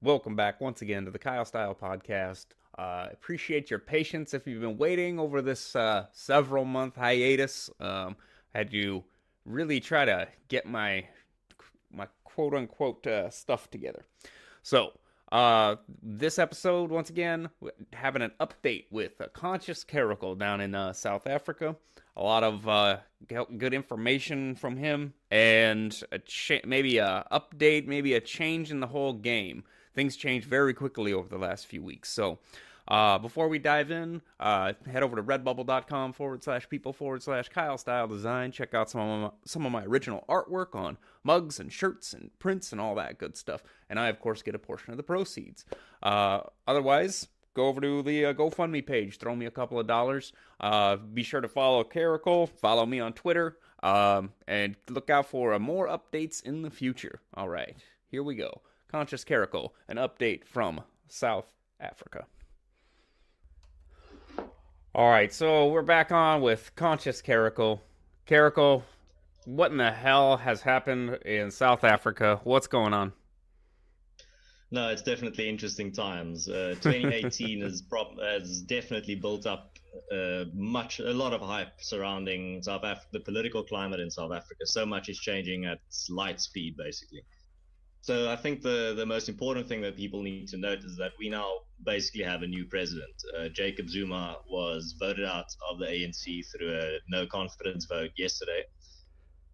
Welcome back once again to the Kyle Style Podcast. Appreciate your patience if you've been waiting over this several month hiatus. Had you really try to get my quote unquote stuff together. So, this episode, once again, having an update with Conscious Caracal down in South Africa. A lot of good information from him, and maybe a update, maybe a change in the whole game. Things change very quickly over the last few weeks. So, before we dive in, head over to redbubble.com/people/Kyle Style Design. Check out some of my original artwork on mugs and shirts and prints and all that good stuff. And I, of course, get a portion of the proceeds. Otherwise, go over to the GoFundMe page. Throw me a couple of dollars. Be sure to follow Caracal. Follow me on Twitter. And look out for more updates in the future. All right, here we go. Conscious Caracal, an update from South Africa. All right, so we're back on with Conscious Caracal. Caracal, what in the hell has happened in South Africa? What's going on? No, it's definitely interesting times. 2018 has definitely built up a lot of hype surrounding South Africa, the political climate in South Africa. So much is changing at light speed, basically. So I think the most important thing that people need to note is that we now basically have a new president. Jacob Zuma was voted out of the ANC through a no confidence vote yesterday.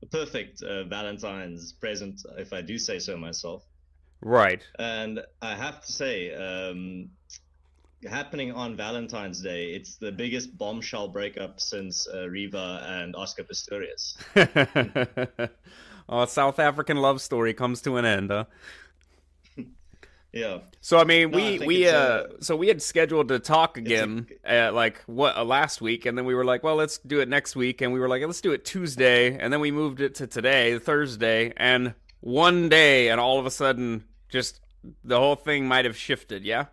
A perfect Valentine's present, if I do say so myself. Right. And I have to say, happening on Valentine's Day, it's the biggest bombshell breakup since Riva and Oscar Pistorius. Oh, South African love story comes to an end, huh? Yeah. So I mean, No, I think we had scheduled to talk again last week, and then we were like, well, let's do it next week, and we were like, let's do it Tuesday, and then we moved it to today, Thursday, and one day, and all of a sudden, just the whole thing might have shifted, yeah.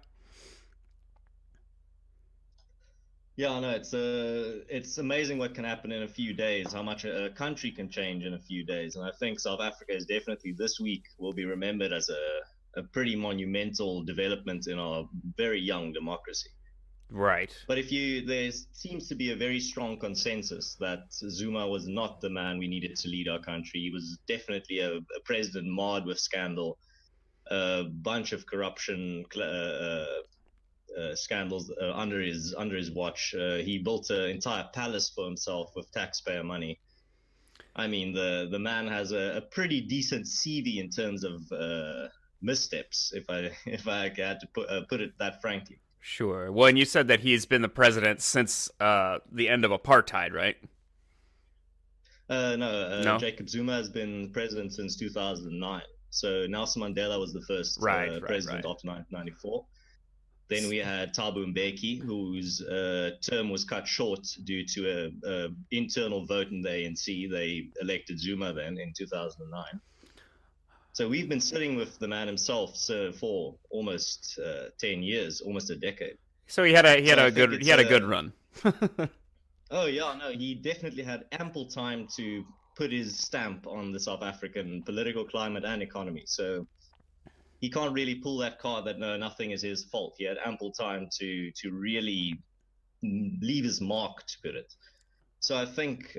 Yeah, no, it's amazing what can happen in a few days, how much a country can change in a few days. And I think South Africa is definitely this week will be remembered as a pretty monumental development in our very young democracy. Right. But there seems to be a very strong consensus that Zuma was not the man we needed to lead our country. He was definitely a president marred with scandal, a bunch of corruption scandals under his watch. He built an entire palace for himself with taxpayer money. I mean, the man has a pretty decent CV in terms of missteps, if I had to put it that frankly. Sure. Well, and you said that he's been the president since the end of apartheid, right? No. Jacob Zuma has been president since 2009. So Nelson Mandela was the first president after 1994. Then we had Thabo Mbeki, whose term was cut short due to a internal vote in the ANC. They elected Zuma then in 2009. So we've been sitting with the man himself for almost 10 years, almost a decade. So he had a good run. Oh yeah, no, he definitely had ample time to put his stamp on the South African political climate and economy. So he can't really pull that card that no, nothing is his fault. He had ample time to really leave his mark, to put it. So I think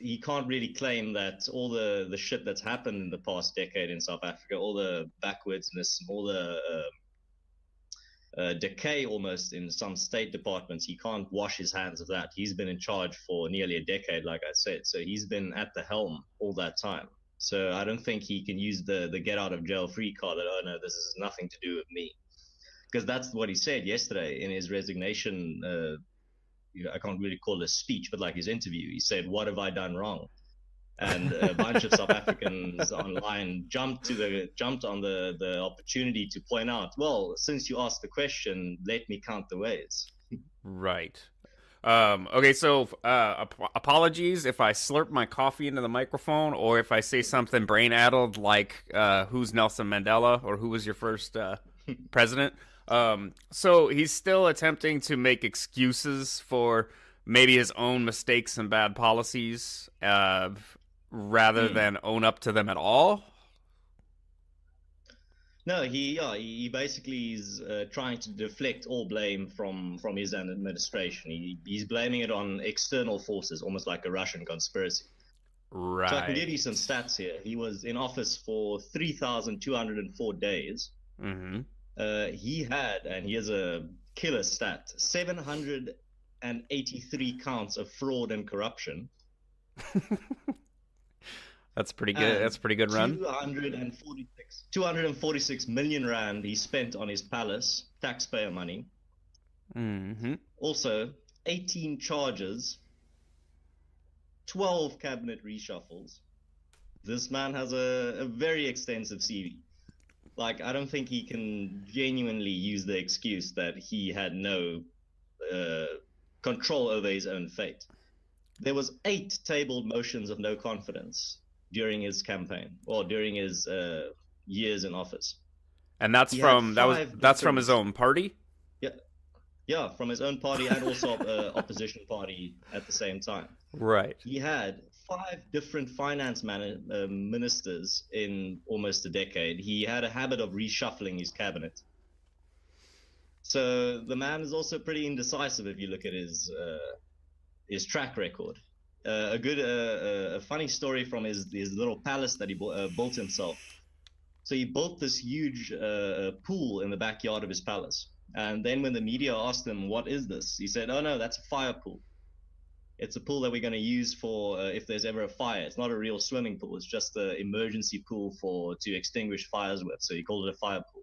he can't really claim that all the shit that's happened in the past decade in South Africa, all the backwardsness, all the decay almost in some state departments, he can't wash his hands of that. He's been in charge for nearly a decade, like I said. So he's been at the helm all that time. So I don't think he can use the get out of jail free card that, oh no, this has nothing to do with me. Because that's what he said yesterday in his resignation. I can't really call it a speech, but like his interview, he said, "What have I done wrong?" And a bunch of South Africans online jumped on the opportunity to point out, well, since you asked the question, let me count the ways. Right. Okay, so apologies if I slurp my coffee into the microphone or if I say something brain-addled like who's Nelson Mandela or who was your first president. So he's still attempting to make excuses for maybe his own mistakes and bad policies rather than own up to them at all. No, he basically is trying to deflect all blame from his administration. He's blaming it on external forces, almost like a Russian conspiracy. So I can give you some Right. stats here. He was in office for 3,204 days. Mm-hmm. He had, and here's a killer stat, 783 counts of fraud and corruption, That's pretty good. and That's a pretty good run. 246 million rand he spent on his palace, taxpayer money. Mm-hmm. Also, 18 charges, 12 cabinet reshuffles. This man has a very extensive CV. Like, I don't think he can genuinely use the excuse that he had no uh, control over his own fate. There was 8 tabled motions of no confidence during his campaign or during his years in office. And that's He had from that was five that's from his different, own party. yeah, yeah, from his own party and also opposition party at the same time. Right. He had 5 different finance ministers in almost a decade. He had a habit of reshuffling his cabinet. So the man is also pretty indecisive if you look at his track record. A funny story from his little palace that he built himself. So he built this huge pool in the backyard of his palace. And then when the media asked him, "What is this?" he said, "Oh no, that's a fire pool. It's a pool that we're going to use for if there's ever a fire. It's not a real swimming pool. It's just an emergency pool to extinguish fires with." So he called it a fire pool.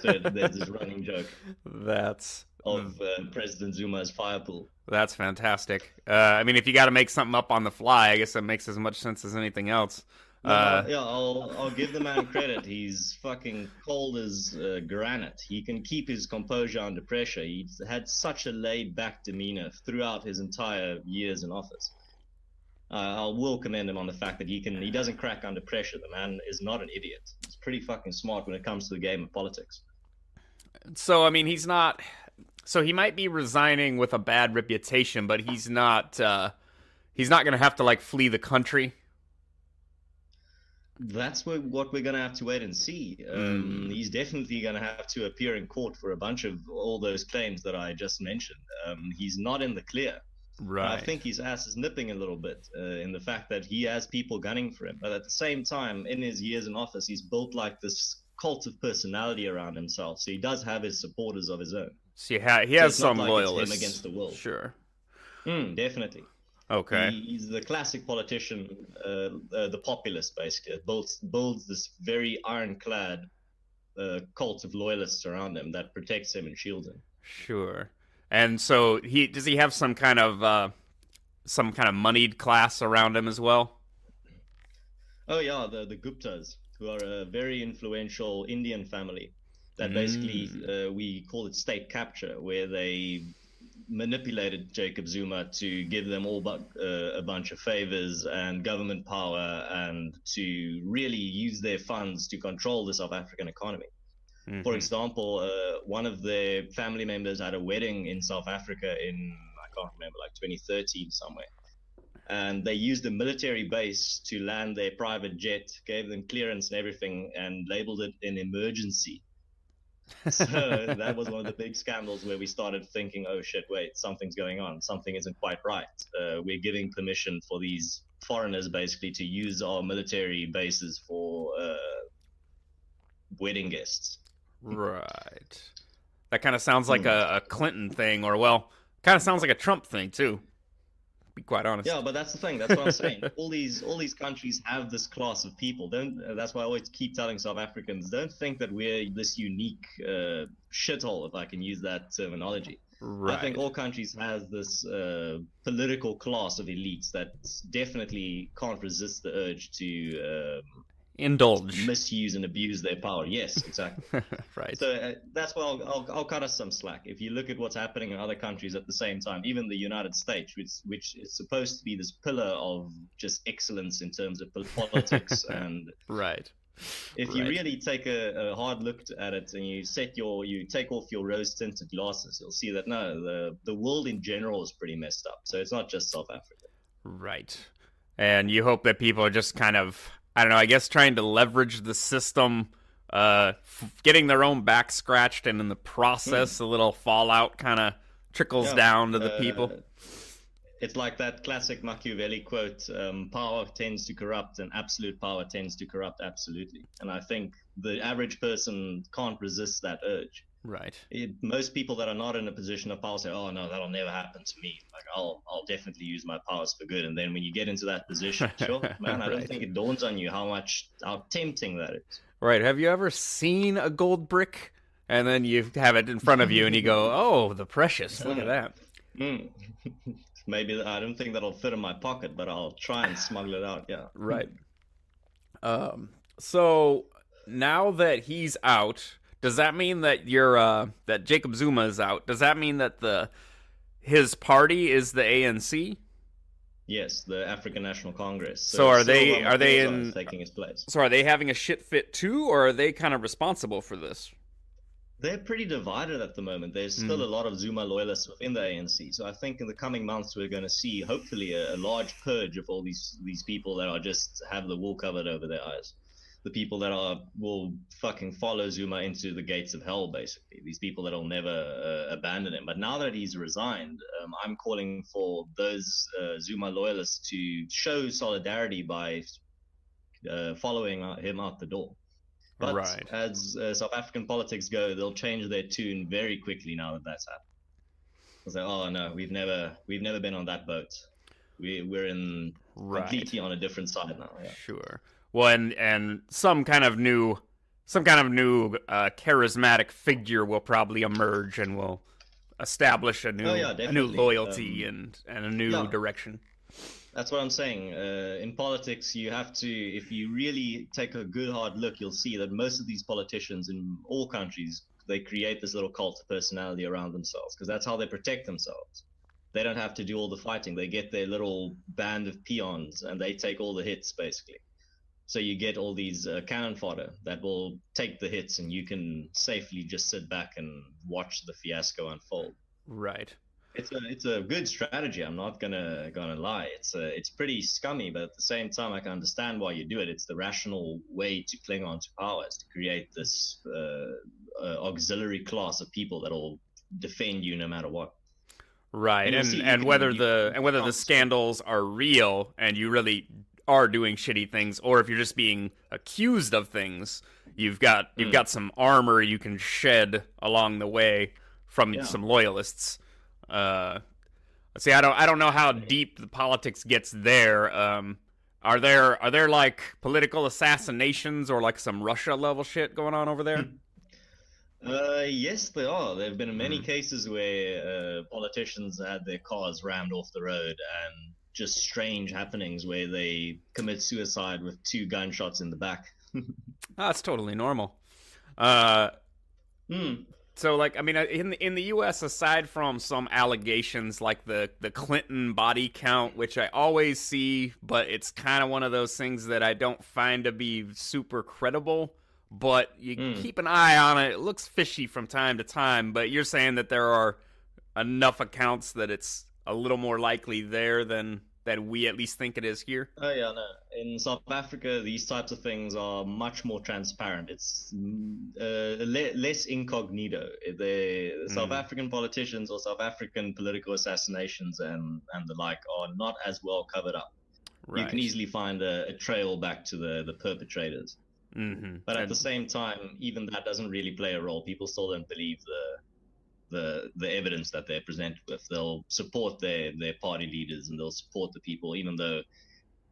So there's this running joke That's of President Zuma's fire pool. that's fantastic. I mean, if you got to make something up on the fly, I guess that makes as much sense as anything else. No, yeah, I'll give the man credit. He's fucking cold as granite. He can keep his composure under pressure. He's had such a laid-back demeanor throughout his entire years in office. I will commend him on the fact that he doesn't crack under pressure. The man is not an idiot. He's pretty fucking smart when it comes to the game of politics. So I mean, he's not. So he might be resigning with a bad reputation, but he's not. He's not going to have to like flee the country. That's what we're going to have to wait and see. He's definitely going to have to appear in court for a bunch of all those claims that I just mentioned. He's not in the clear. And I Right. think his ass is nipping a little bit in the fact that he has people gunning for him. But at the same time, in his years in office, he's built like this cult of personality around himself. So he does have his supporters of his own. So he So has it's not some like it's him loyalists. against the world. Sure. Definitely. Okay. He's the classic politician, the populist, basically. Builds this very ironclad cult of loyalists around him that protects him and shields him. Sure. And so he have some kind of moneyed class around him as well? Oh yeah, the Guptas, who are a very influential Indian family that basically Mm. we call it state capture, where they manipulated Jacob Zuma to give them all but a bunch of favors and government power and to really use their funds to control the South African economy. For Mm-hmm. example, one of their family members had a wedding in South Africa in, I can't remember, like 2013 somewhere. And they used a military base to land their private jet, gave them clearance and everything, and labeled it an emergency. So that was one of the big scandals where we started thinking, oh shit, wait, something's going on. Something isn't quite right. We're giving permission for these foreigners basically to use our military bases for wedding guests. Right. That kind of sounds like a Clinton thing, or well, kind of sounds like a Trump thing too. To be quite honest. Yeah, but that's the thing. That's what I'm saying. All these countries have this class of people. Don't. That's why I always keep telling South Africans, don't think that we're this unique shithole, if I can use that terminology. Right. I think all countries has this political class of elites that definitely can't resist the urge to Indulge. misuse and abuse their power. Yes, exactly. Right. So that's why I'll cut us some slack. If you look at what's happening in other countries at the same time, even the United States, which is supposed to be this pillar of just excellence in terms of politics, and Right. if you really take a hard look at it and you take off your rose-tinted glasses, you'll see that no, the world in general is pretty messed up. So it's not just South Africa. Right. And you hope that people are just kind of, I don't know, I guess trying to leverage the system getting their own back scratched, and in the process, a little fallout kind of trickles Yeah. down to the people. It's like that classic Machiavelli quote: "Power tends to corrupt, and absolute power tends to corrupt absolutely." And I think the average person can't resist that urge. Right. Most people that are not in a position of power say, "Oh no, that'll never happen to me. Like I'll definitely use my powers for good." And then when you get into that position, sure, man, I don't Right. think it dawns on you how tempting that is. Right. Have you ever seen a gold brick? And then you have it in front of you and you go, oh, the precious. Look at that. Mm. Maybe I don't think that'll fit in my pocket, but I'll try and smuggle it out. Yeah. Right. So now that he's out, does that mean that that Jacob Zuma is out? Does that mean that his party is the ANC? Yes, the African National Congress. So are they taking his place? So are they having a shit fit too, or are they kind of responsible for this? They're pretty divided at the moment. There's still a lot of Zuma loyalists within the ANC. So I think in the coming months we're going to see hopefully a large purge of all these people that are just have the wool covered over their eyes. The people that will fucking follow Zuma into the gates of hell, basically. These people that will never abandon him. But now that he's resigned, I'm calling for those Zuma loyalists to show solidarity by following him out the door. But right. as South African politics go, they'll change their tune very quickly now that that's happened. They'll say, "Oh no, we've never been on that boat. We're in completely on a different side now." Yeah. Sure. Well, and some kind of new charismatic figure will probably emerge and will establish a new loyalty and a new direction. That's what I'm saying. In politics, you have to, if you really take a good hard look, you'll see that most of these politicians in all countries, they create this little cult of personality around themselves because that's how they protect themselves. They don't have to do all the fighting. They get their little band of peons and they take all the hits, basically. So you get all these cannon fodder that will take the hits and you can safely just sit back and watch the fiasco unfold. Right. It's a good strategy. I'm not gonna lie. It's pretty scummy, but at the same time, I can understand why you do it. It's the rational way to cling on to power, is to create this auxiliary class of people that'll defend you no matter what. Right, and whether the scandals are real and you really are doing shitty things, or if you're just being accused of things, you've got some armor you can shed along the way from some loyalists. See, I don't know how deep the politics gets there. Are there like political assassinations or like some Russia level shit going on over there? Yes, there are. There have been many cases where politicians had their cars rammed off the road and just strange happenings where they commit suicide with 2 gunshots in the back. That's totally normal. So, like, I mean, in the U.S., aside from some allegations like the Clinton body count, which I always see, but it's kind of one of those things that I don't find to be super credible, but you keep an eye on it. It looks fishy from time to time, but you're saying that there are enough accounts that it's a little more likely there than we at least think it is here? Oh yeah, no. In South Africa, these types of things are much more transparent. It's less incognito. The South African politicians or South African political assassinations and the like are not as well covered up. Right. You can easily find a trail back to the perpetrators. Mm-hmm. But at the same time, even that doesn't really play a role. People still don't believe the evidence that they're presented with. They'll support their party leaders and they'll support the people, even though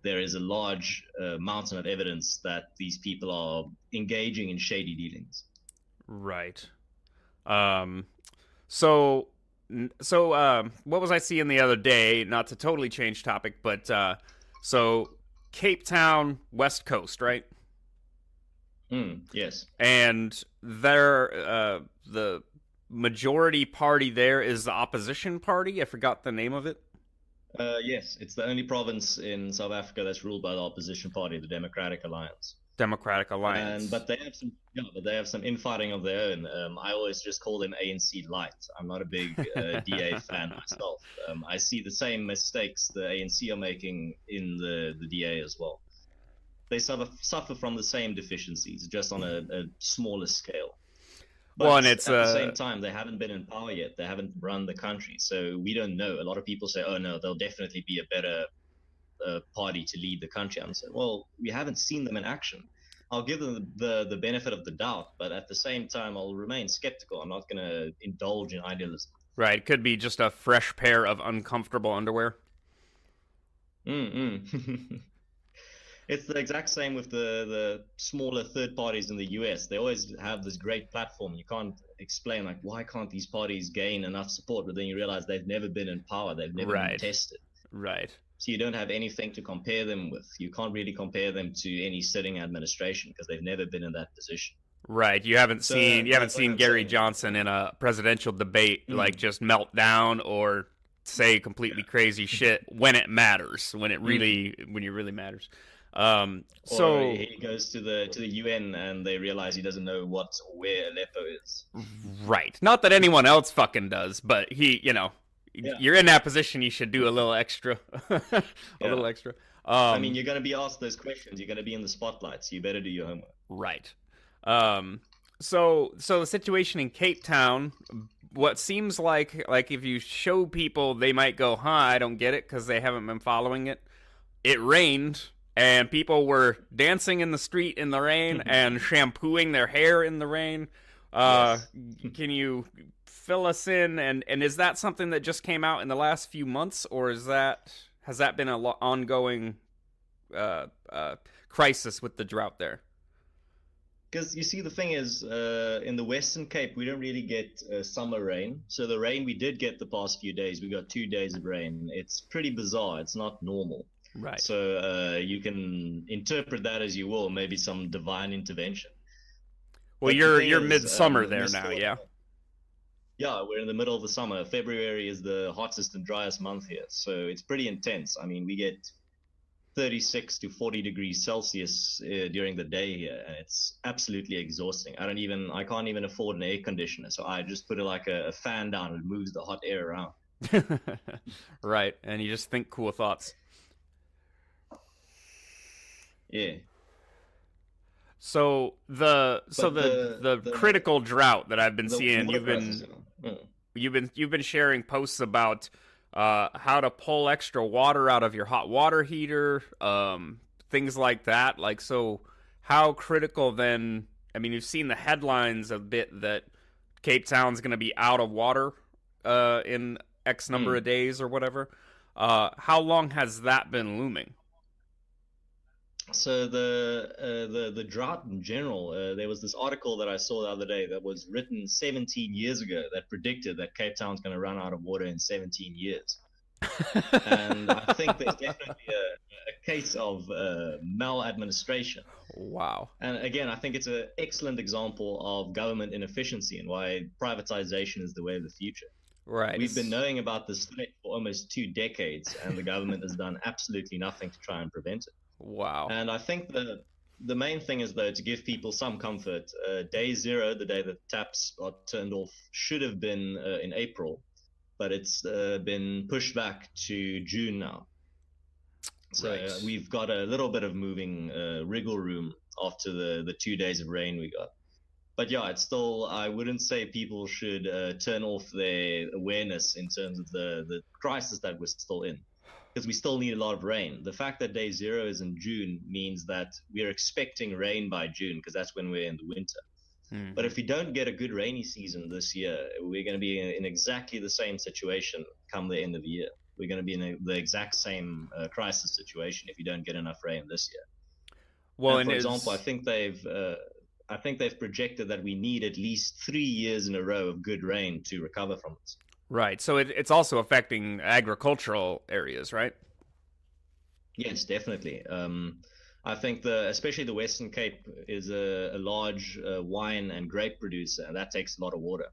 there is a large mountain of evidence that these people are engaging in shady dealings. Right. So what was I seeing the other day? Not to totally change topic, but so Cape Town, West Coast, right? Yes. And there, the majority party there is the opposition party. I forgot the name of it. Yes, it's the only province in South Africa that's ruled by the opposition party, the Democratic Alliance. Democratic Alliance. But they have some infighting of their own. I always just call them ANC light. I'm not a big DA fan myself. I see the same mistakes the ANC are making in the DA as well. they suffer from the same deficiencies, just on a smaller scale. Well, and But it's at the same time, they haven't been in power yet. They haven't run the country, so we don't know. A lot of people say, "Oh no, they'll definitely be a better party to lead the country." I'm saying, well, we haven't seen them in action. I'll give them the benefit of the doubt, but at the same time, I'll remain skeptical. I'm not going to indulge in idealism. right. It could be just a fresh pair of uncomfortable underwear. Mm-mm. It's the exact same with the smaller third parties in the US. They always have this great platform. You can't explain, like, why can't these parties gain enough support? But then you realize they've never been in power. They've never been Right. tested. Right. So you don't have anything to compare them with. You can't really compare them to any sitting administration because they've never been in that position. Right. You haven't So seen like I'm Gary saying, Johnson in a presidential debate like mm, just melt down or say completely crazy shit when it matters, when it really matters. or So he goes to the UN and they realize he doesn't know what or where Aleppo is. right. Not that anyone else fucking does, but Yeah, you're in that position, you should do a little extra. A yeah. little extra. I mean, you're going to be asked those questions. You're going to be in the spotlight, so you better do your homework. Right. Um, so the situation in Cape Town, what seems like if you show people, they might go, "Huh, I don't get it," because they haven't been following it. It rained, and people were dancing in the street in the rain and shampooing their hair in the rain. Yes. Can you fill us in? And is that something that just came out in the last few months, or has that been an ongoing uh, uh, crisis with the drought there? Because you see, the thing is, in the Western Cape, we don't really get summer rain. So the rain we did get the past few days, we got 2 days of rain. It's pretty bizarre. It's not normal. Right. So you can interpret that as you will, maybe some divine intervention. Well, But the thing you're is, midsummer there we're now, still, yeah. yeah, we're in the middle of the summer. February is the hottest and driest month here. So it's pretty intense. I mean, we get 36 to 40 degrees Celsius during the day here, and it's absolutely exhausting. I can't even afford an air conditioner, so I just put like a fan down and it moves the hot air around. Right, and you just think cool thoughts. Yeah, So but the critical drought that I've been the seeing, water crisis, you know. Mm. you've been sharing posts about how to pull extra water out of your hot water heater, things like that. Like, so how critical then? I mean, you've seen the headlines a bit that Cape Town's going to be out of water in X number of Mm. days or whatever. How long has that been looming? So the drought in general, there was this article that I saw the other day that was written 17 years ago that predicted that Cape Town's going to run out of water in 17 years. And I think there's definitely a case of maladministration. Wow. And again, I think it's an excellent example of government inefficiency and why privatization is the way of the future. Right. We've been knowing about this threat for almost 2 decades, and the government has done absolutely nothing to try and prevent it. Wow. And I think the main thing is, though, to give people some comfort. Day zero, the day that taps are turned off, should have been in April, but it's been pushed back to June now. So Right. we've got a little bit of moving wriggle room after the 2 days of rain we got. But yeah, it's still, I wouldn't say people should turn off their awareness in terms of the crisis that we're still in, because we still need a lot of rain. The fact that day zero is in June means that we're expecting rain by June, because that's when we're in the winter. But Hmm. if we don't get a good rainy season this year, we're going to be in exactly the same situation come the end of the year. We're going to be in the exact same crisis situation if you don't get enough rain this year. Well, And and for example, is I think they've projected that we need at least 3 years in a row of good rain to recover from this. right. So it's also affecting agricultural areas, right? Yes, definitely. I think especially the Western Cape is a large wine and grape producer, and that takes a lot of water.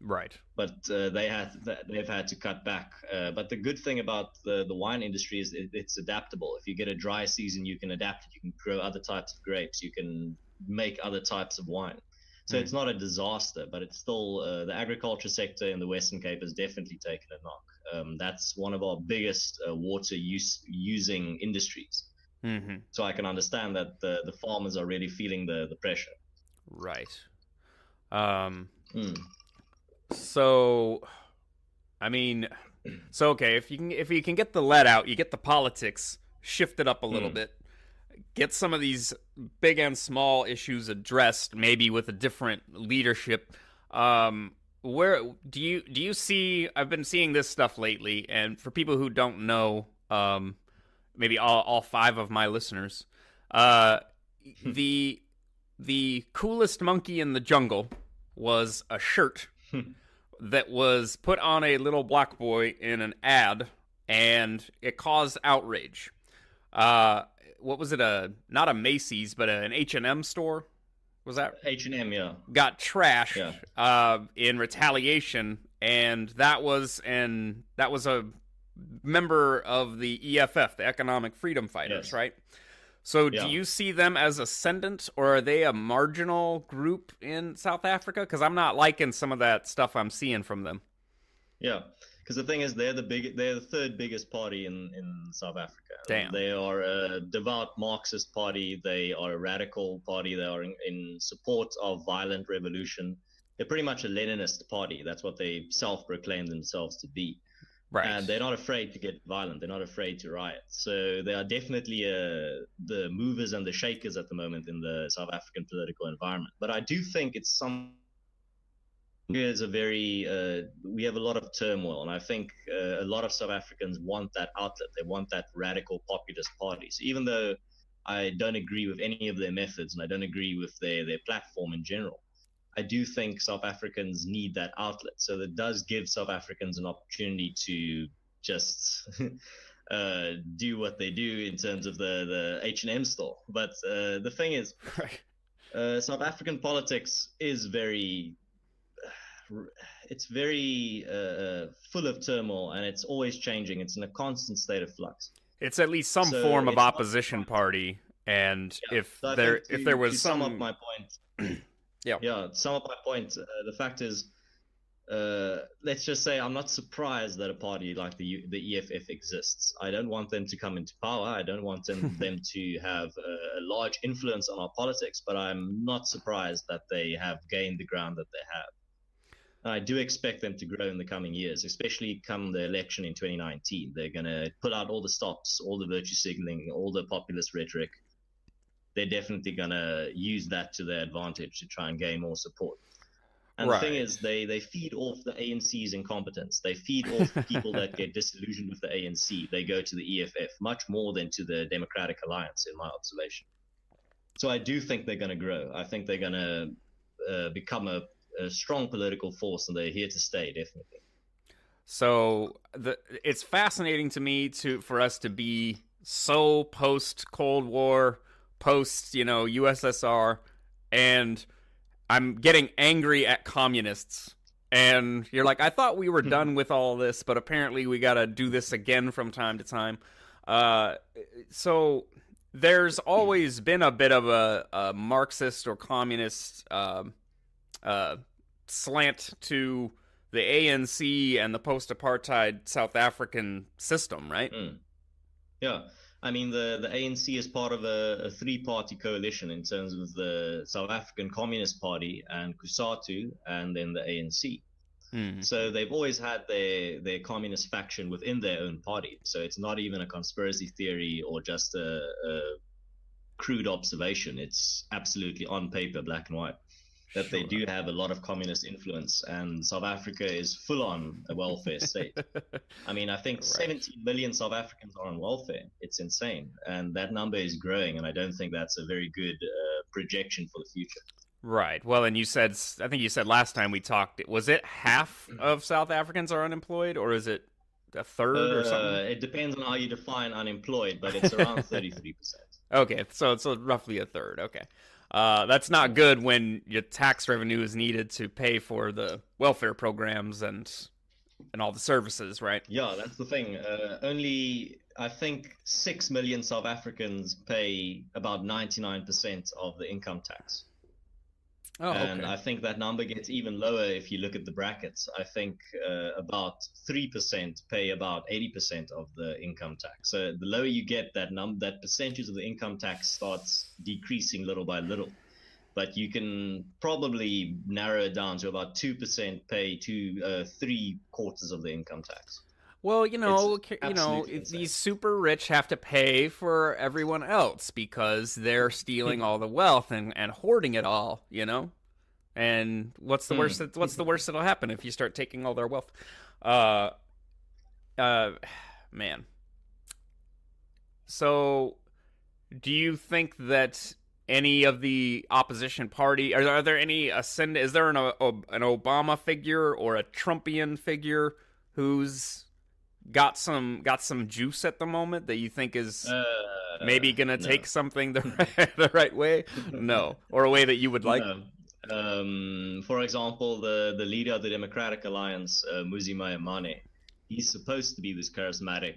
Right. But they've had to cut back. But the good thing about the wine industry is it's adaptable. If you get a dry season, you can adapt it. You can grow other types of grapes. You can make other types of wine. So Hmm. it's not a disaster, but it's still the agriculture sector in the Western Cape has definitely taken a knock. That's one of our biggest water using industries. Mm-hmm. So I can understand that the farmers are really feeling the pressure. Right. Um, Mm. so I mean, so okay, if you can get the lead out, you get the politics shifted up a little Mm. bit. Get some of these big and small issues addressed, maybe with a different leadership. Where do you see? I've been seeing this stuff lately, and for people who don't know, maybe all five of my listeners, uh, the the coolest monkey in the jungle was a shirt that was put on a little black boy in an ad, and it caused outrage. Uh, what was it? Not a Macy's, but an H&M store. Was that H&M, yeah. got trashed Yeah. in retaliation, and that was a member of the EFF, the Economic Freedom Fighters, Yes. right? So, do Yeah. you see them as ascendant, or are they a marginal group in South Africa? Because I'm not liking some of that stuff I'm seeing from them. Yeah, because the thing is, they're the third biggest party in South Africa. Damn. They are a devout Marxist party. They are a radical party. They are in support of violent revolution. They're pretty much a Leninist party. That's what they self-proclaim themselves to be. Right. And they're not afraid to get violent. They're not afraid to riot. So they are definitely the movers and the shakers at the moment in the South African political environment. But I do think it's some is a very we have a lot of turmoil, and I think a lot of South Africans want that outlet. They want that radical populist party. So even though I don't agree with any of their methods and I don't agree with their platform in general, I do think South Africans need that outlet. So that does give South Africans an opportunity to just do what they do in terms of the H&M store. But the thing is, South African politics is very full of turmoil, and it's always changing. It's in a constant state of flux. It's at least some So form of it's not opposition surprising. party, and Yeah. if So I there think if there was to sum up some my point, yeah. yeah, sum up my point. The fact is, let's just say I'm not surprised that a party like the EFF exists. I don't want them to come into power. I don't want them to have a large influence on our politics. But I'm not surprised that they have gained the ground that they have. And I do expect them to grow in the coming years, especially come the election in 2019. They're going to pull out all the stops, all the virtue signaling, all the populist rhetoric. They're definitely going to use that to their advantage to try and gain more support. And Right. the thing is, they feed off the ANC's incompetence. They feed off people that get disillusioned with the ANC. They go to the EFF much more than to the Democratic Alliance, in my observation. So I do think they're going to grow. I think they're going to become a strong political force, and they're here to stay, definitely. So it's fascinating to me for us to be so post Cold War, post USSR, and I'm getting angry at communists. And you're like, I thought we were done with all this, but apparently we got to do this again from time to time. So there's always been a bit of a Marxist or communist slant to the ANC and the post-apartheid South African system, right? Yeah. I mean, the ANC is part of a three-party coalition in terms of the South African Communist Party and COSATU and then the ANC. So they've always had their communist faction within their own party. So it's not even a conspiracy theory or just a crude observation. It's absolutely on paper, black and white, that they do have a lot of communist influence, and South Africa is full on a welfare state. I mean, I think 17 million South Africans are on welfare. It's insane. And that number is growing, and I don't think that's a very good projection for the future. Right. Well, and I think you said last time we talked, was it half of South Africans are unemployed, or is it a third or something? It depends on how you define unemployed, but it's around 33%. Okay, so it's roughly a third. Okay. That's not good when your tax revenue is needed to pay for the welfare programs and all the services, right? Yeah, that's the thing. Only, I think, 6 million South Africans pay about 99% of the income tax. Oh, And okay. I think that number gets even lower if you look at the brackets. I think about 3% pay about 80% of the income tax. So the lower you get that percentage of the income tax starts decreasing little by little. But you can probably narrow it down to about 2% pay to 3/4 of the income tax. Well, It's you know, absolutely insane. these super rich have to pay for everyone else because they're stealing all the wealth and hoarding it all, you know? And what's the worst that'll happen if you start taking all their wealth? Uh uh man. So, do you think that any of the opposition party are there any ascend is there an Obama figure or a Trumpian figure who's got some juice at the moment that you think is maybe gonna No, take something the right way? No, or a way that you would like. no. For example, the leader of the Democratic Alliance, Muzi Maimane, he's supposed to be this charismatic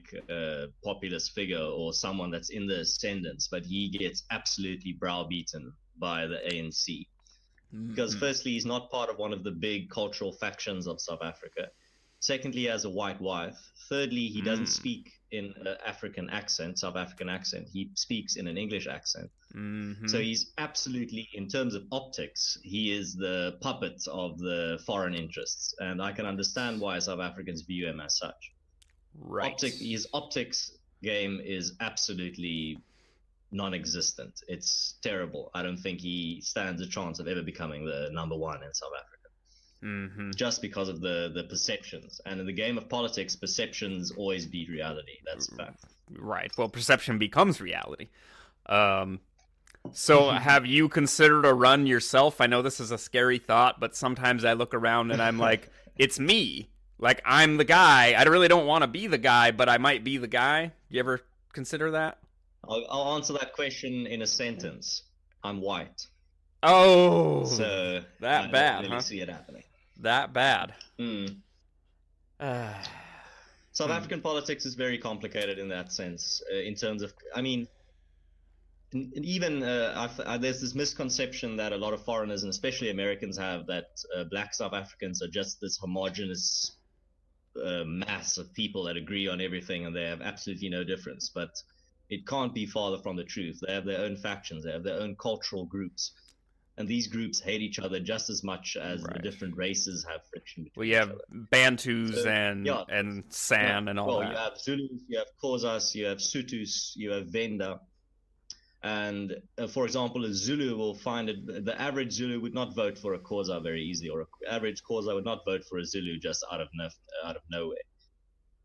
populist figure or someone that's in the ascendance, but he gets absolutely browbeaten by the ANC. Because Mm-hmm. firstly, he's not part of one of the big cultural factions of South Africa. Secondly, he has a white wife. Thirdly, he doesn't Mm. speak in an African accent, South African accent. He speaks in an English accent. So Mm-hmm. he's absolutely, in terms of optics, he is the puppet of the foreign interests. And I can understand why South Africans view him as such. Right. His optics game is absolutely non-existent. It's terrible. I don't think he stands a chance of ever becoming the number one in South Africa, Mm-hmm. just because of the perceptions. And in the game of politics, perceptions always beat reality. That's a fact. Right. Well, perception becomes reality. Um, so have you considered a run yourself? I know this is a scary thought, but sometimes I look around and I'm like, it's me. Like I'm the guy. I really don't want to be the guy, but I might be the guy. You ever consider that? I'll answer that question in a sentence. I'm white. Oh, So that I don't bad, really huh? see it happening. That bad. Mm. Uh, South hmm. African politics is very complicated in that sense. In terms of, I mean, even there's this misconception that a lot of foreigners and especially Americans have that black South Africans are just this homogenous mass of people that agree on everything and they have absolutely no difference. But it can't be farther from the truth. They have their own factions, they have their own cultural groups, and these groups hate each other just as much as the Right. different races have friction Well, between you each have other. Bantus So and yeah, and yeah. San and all Well, you that. have Zulus, you have Xhosas, you have Sutus, you have Venda, and for example, a Zulu will find it. The average Zulu would not vote for a Xhosa very easily, or an average Xhosa would not vote for a Zulu just out of nowhere.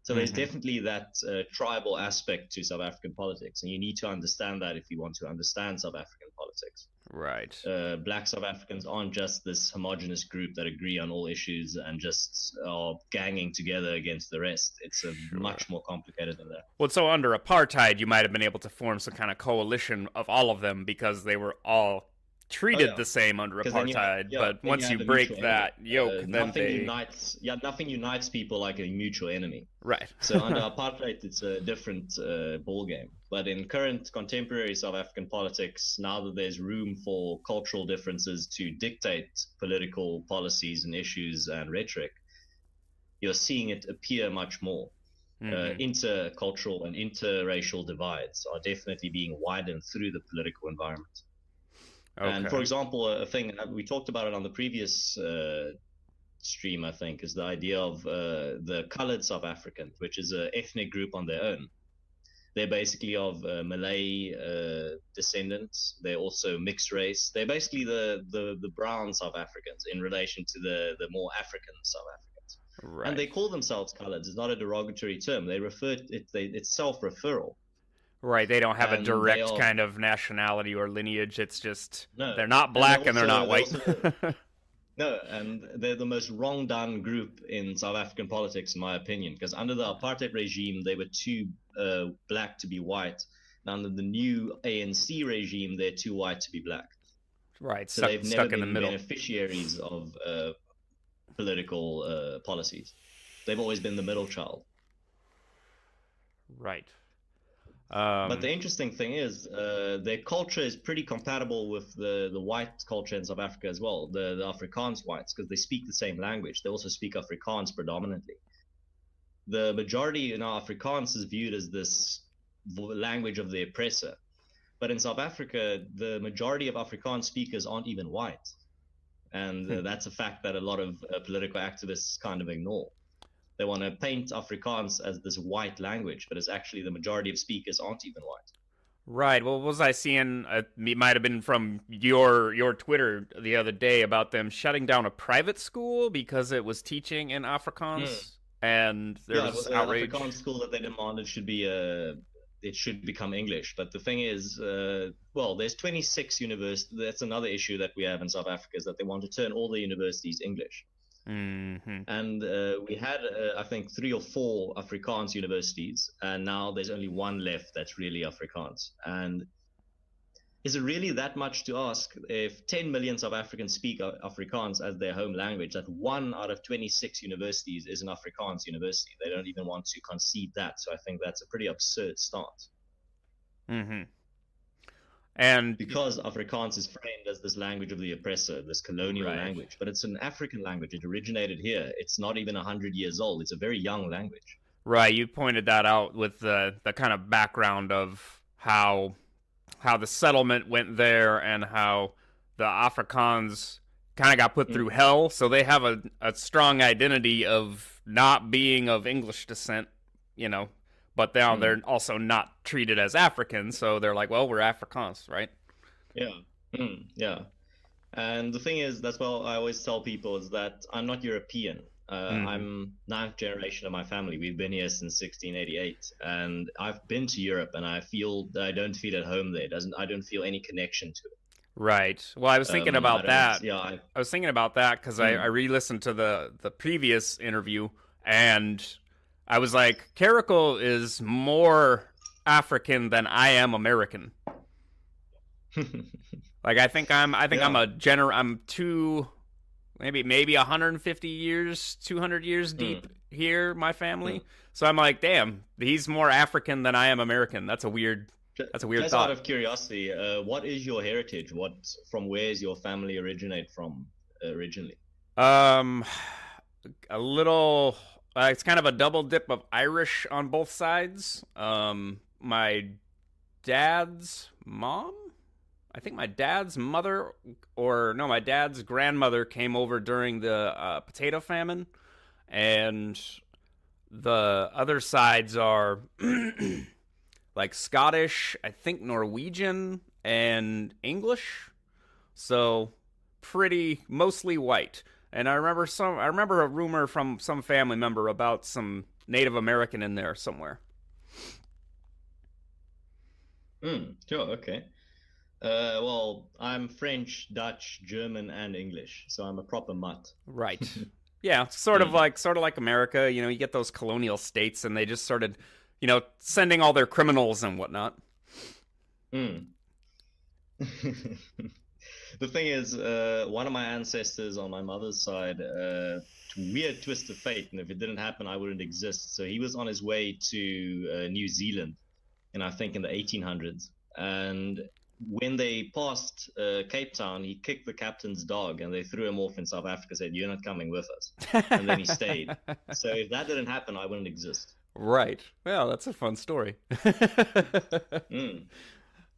So there's Mm-hmm. definitely that tribal aspect to South African politics, and you need to understand that if you want to understand South African politics. Right. Black South Africans aren't just this homogenous group that agree on all issues and just are ganging together against the rest. It's a Sure. much more complicated than that. Well, so under apartheid, you might have been able to form some kind of coalition of all of them because they were all Oh treated yeah, the same under because then you have apartheid. But then you once you have a break mutual enemy. that yoke, then they. Nothing unites people like a mutual enemy. Right. So under apartheid, it's a different ball game. But in current contemporary South African politics, now that there's room for cultural differences to dictate political policies and issues and rhetoric, you're seeing it appear much more. Mm-hmm. Intercultural and interracial divides are definitely being widened through the political environment. And for Okay. example, a thing we talked about it on the previous stream, I think, is the idea of the colored South Africans, which is an ethnic group on their own. They're basically of Malay descendants. They're also mixed race. They're basically the brown South Africans in relation to the more African South Africans. And Right. they call themselves colored. It's not a derogatory term. It's self-referral. Right. They don't have a And they direct are kind of nationality or lineage. It's just no, they're not and black and they're not they white. also no, and they're the most wrong done group in South African politics, in my opinion, because under the apartheid regime, they were too black to be white. And under the new ANC regime, they're too white to be black. Right. So Stuck they've never stuck in the been middle. beneficiaries of political policies. They've always been the middle child. Right. But the interesting thing is, their culture is pretty compatible with the white culture in South Africa as well, the Afrikaans whites, because they speak the same language. They also speak Afrikaans predominantly. The majority in Afrikaans is viewed as this language of the oppressor. But in South Africa, the majority of Afrikaans speakers aren't even white. And that's a fact that a lot of political activists kind of ignore. They want to paint Afrikaans as this white language, but it's actually the majority of speakers aren't even white. Right. Well, what was I seeing? It might have been from your Twitter the other day about them shutting down a private school because it was teaching in Afrikaans, and there was outrage. An Afrikaans school that they demanded should be it should become English. But the thing is, well, there's 26 universities. That's another issue that we have in South Africa, is that they want to turn all the universities English. Mm-hmm. And we had, I think, 3 or 4 Afrikaans universities, and now there's only one left that's really Afrikaans. And is it really that much to ask if 10 million South Africans speak Afrikaans as their home language, that 1 out of 26 universities is an Afrikaans university? They don't even want to concede that. So I think that's a pretty absurd start. Mm-hmm. And because Afrikaans is framed as this language of the oppressor, this colonial language, but it's an African language. It originated here. It's not even 100 years old. It's a very young language. Right. You pointed that out with the kind of background of how the settlement went there and how the Afrikaans kind of got put through hell. So they have a strong identity of not being of English descent, you know, but now they're also not treated as Africans. So they're like, well, we're Afrikaans, right? Yeah. Yeah. And the thing is, that's what I always tell people, is that I'm not European. I'm 9th generation of my family. We've been here since 1688, and I've been to Europe, and I feel that I don't feel at home there. I don't feel any connection to it. Right. Well, I was thinking about that. Yeah, I was thinking about that because I re-listened to the previous interview, and I was like, Caracal is more African than I am American. Like, I think I'm maybe 150 years, 200 years deep here, my family. So I'm like, damn, he's more African than I am American. That's a weird Just thought. Out of curiosity, what is your heritage? From where is your family originate from originally? A little, it's kind of a double dip of Irish on both sides. My dad's mom, I think my dad's mother, my dad's grandmother came over during the potato famine, and the other sides are like Scottish, I think Norwegian, and English. So mostly white. And I remember a rumor from some family member about some Native American in there somewhere. Sure, okay. Well, I'm French, Dutch, German, and English, so I'm a proper mutt. Right. Yeah, sort of like America. You know, you get those colonial states, and they just started, sending all their criminals and whatnot. The thing is, one of my ancestors on my mother's side, weird twist of fate, and if it didn't happen, I wouldn't exist. So he was on his way to New Zealand, and I think in the 1800s, and when they passed Cape Town, he kicked the captain's dog, and they threw him off in South Africa, said, "You're not coming with us." And then he stayed. So if that didn't happen, I wouldn't exist. Right. Well, that's a fun story.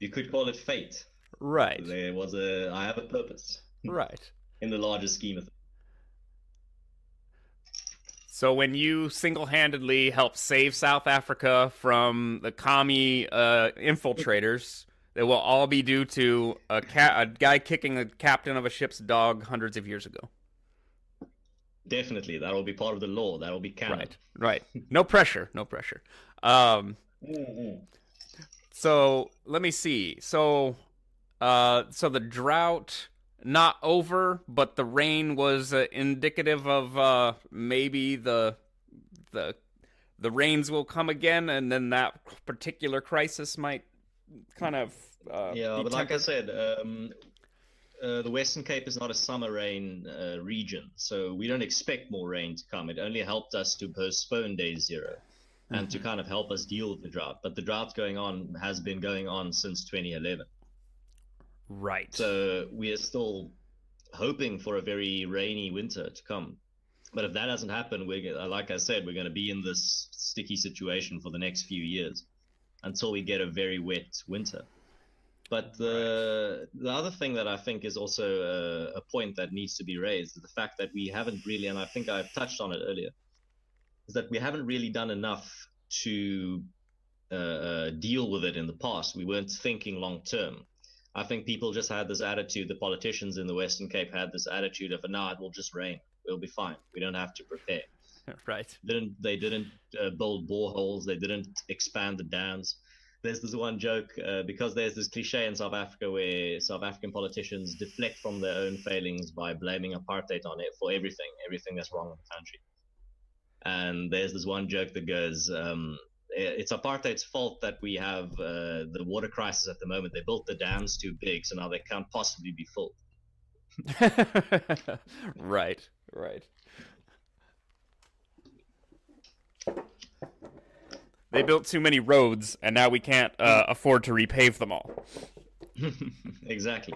You could call it fate. Right. I have a purpose. Right. In the larger scheme of things. So when you single-handedly help save South Africa from the commie infiltrators, it will all be due to a guy kicking the captain of a ship's dog hundreds of years ago. Definitely. That will be part of the law. That will be canon. Right. No pressure. So let me see. So the drought not over, but the rain was indicative of maybe the rains will come again, and then that particular crisis might kind of but like I said, the Western Cape is not a summer rain region, so we don't expect more rain to come. It only helped us to postpone day 0. and to kind of help us deal with the drought. But the drought has been going on since 2011. Right. So we are still hoping for a very rainy winter to come. But if that doesn't happen, like I said, we're going to be in this sticky situation for the next few years until we get a very wet winter. But the other thing that I think is also a point that needs to be raised is the fact that we haven't really, and I think I've touched on it earlier, is that we haven't really done enough to deal with it in the past. We weren't thinking long term. I think people just had this attitude, the politicians in the Western Cape had this attitude of, no, it will just rain. We'll be fine. We don't have to prepare. Right. They didn't build boreholes. They didn't expand the dams. There's this one joke, because there's this cliche in South Africa where South African politicians deflect from their own failings by blaming apartheid on it for everything that's wrong in the country. And there's this one joke that goes, it's apartheid's fault that we have the water crisis at the moment. They built the dams too big, so now they can't possibly be full. Right. They built too many roads, and now we can't afford to repave them all. Exactly.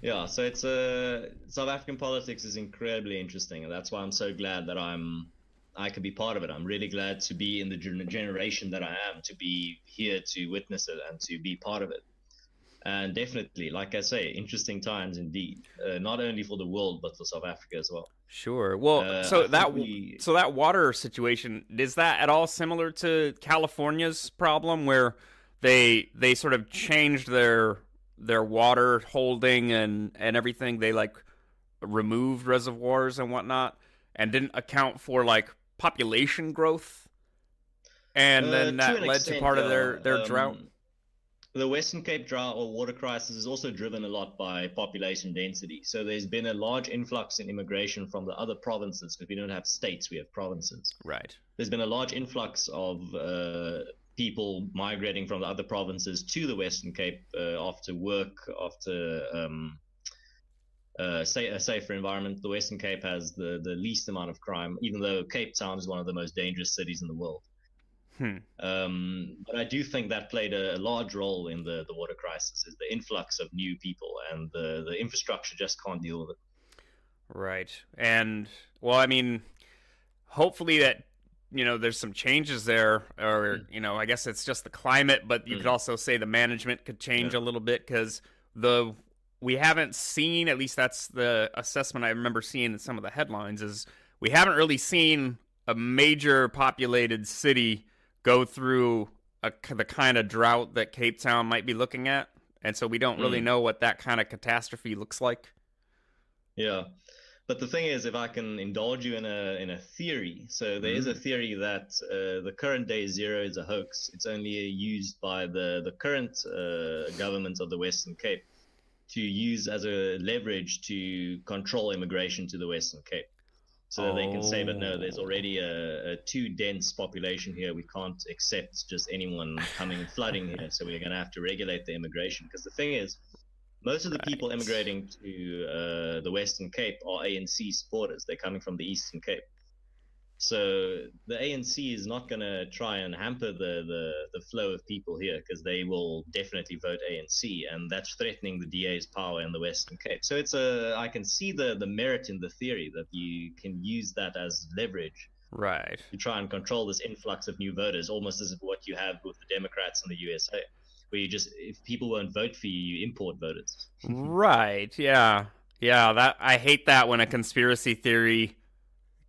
Yeah, so it's South African politics is incredibly interesting, and that's why I'm so glad that I could be part of it. I'm really glad to be in the generation that I am, to be here to witness it and to be part of it. And definitely, like I say, interesting times indeed, not only for the world but for South Africa as well. Sure. Well, so that water situation, is that at all similar to California's problem, where they sort of changed their water holding and everything? They like removed reservoirs and whatnot, and didn't account for like population growth, and then that led to part of their drought. The Western Cape drought or water crisis is also driven a lot by population density. So there's been a large influx in immigration from the other provinces, because we don't have states, we have provinces. Right. There's been a large influx of people migrating from the other provinces to the Western Cape after work, after a safer environment. The Western Cape has the least amount of crime, even though Cape Town is one of the most dangerous cities in the world. But I do think that played a large role in the water crisis, is the influx of new people, and the infrastructure just can't deal with it. Right. And, well, I mean, hopefully that, there's some changes there, or, I guess it's just the climate, but you could also say the management could change a little bit, because we haven't seen, at least that's the assessment I remember seeing in some of the headlines, is we haven't really seen a major populated city go through the kind of drought that Cape Town might be looking at, and so we don't really know what that kind of catastrophe looks like. Yeah, but the thing is, if I can indulge you in a theory, so there is a theory that the current day zero is a hoax. It's only used by the current government of the Western Cape to use as a leverage to control immigration to the Western Cape. So that they can say, but no, there's already a too dense population here. We can't accept just anyone coming and flooding here. So we're going to have to regulate the immigration. Because the thing is, most of the people immigrating to the Western Cape are ANC supporters. They're coming from the Eastern Cape. So the ANC is not going to try and hamper the flow of people here, because they will definitely vote ANC, and that's threatening the DA's power in the Western Cape. So I can see the merit in the theory that you can use that as leverage, right, to try and control this influx of new voters, almost as what you have with the Democrats in the USA, where if people won't vote for you, you import voters. Right. Yeah. That I hate that when a conspiracy theory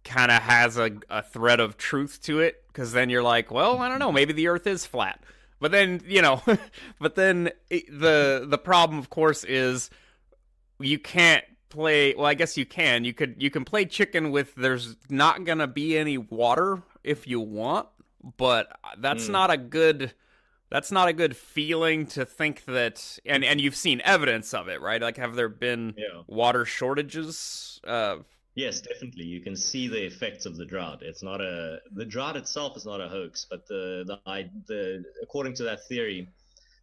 kind of has a thread of truth to it, because then you're like, well, I don't know, maybe the earth is flat. But then, but then the problem, of course, is you can't play, well, I guess you can. You can play chicken with there's not going to be any water if you want, but that's not a good feeling to think that, and you've seen evidence of it, right? Like, have there been water shortages? Yes, definitely. You can see the effects of the drought. The drought itself is not a hoax, but the according to that theory,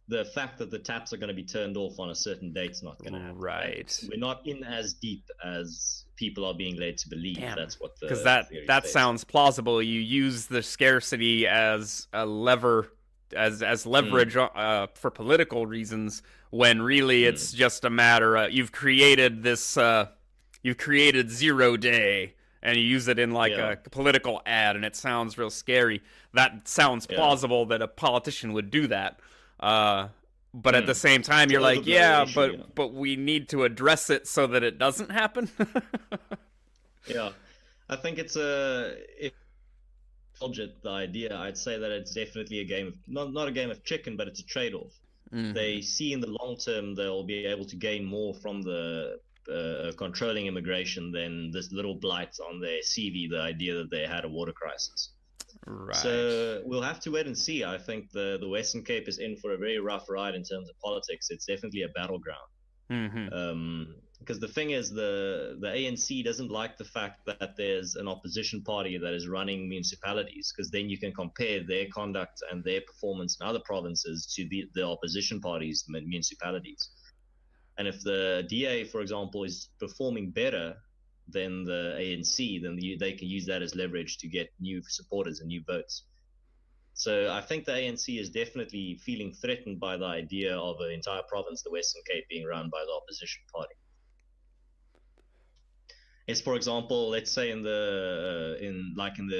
the fact that the taps are going to be turned off on a certain date's not going to happen. Right. We're not in as deep as people are being led to believe. Damn. That's what the because theory that states. sounds plausible. You use the scarcity as a lever, as leverage for political reasons, when really it's just a matter of you've created 0 day, and you use it in like a political ad, and it sounds real scary. That sounds plausible that a politician would do that. But at the same time, you're like, but we need to address it so that it doesn't happen. Yeah, I think it's the idea. I'd say that it's definitely a game of not a game of chicken, but it's a trade-off. They see in the long term they'll be able to gain more from the controlling immigration than this little blight on their CV, the idea that they had a water crisis. Right. So we'll have to wait and see. I think the Western Cape is in for a very rough ride in terms of politics. It's definitely a battleground. Because the thing is, the ANC doesn't like the fact that there's an opposition party that is running municipalities, because then you can compare their conduct and their performance in other provinces to the opposition parties' municipalities. And if the DA, for example, is performing better than the ANC, then they can use that as leverage to get new supporters and new votes. So I think the ANC is definitely feeling threatened by the idea of an entire province, the Western Cape, being run by the opposition party. It's, for example, let's say in the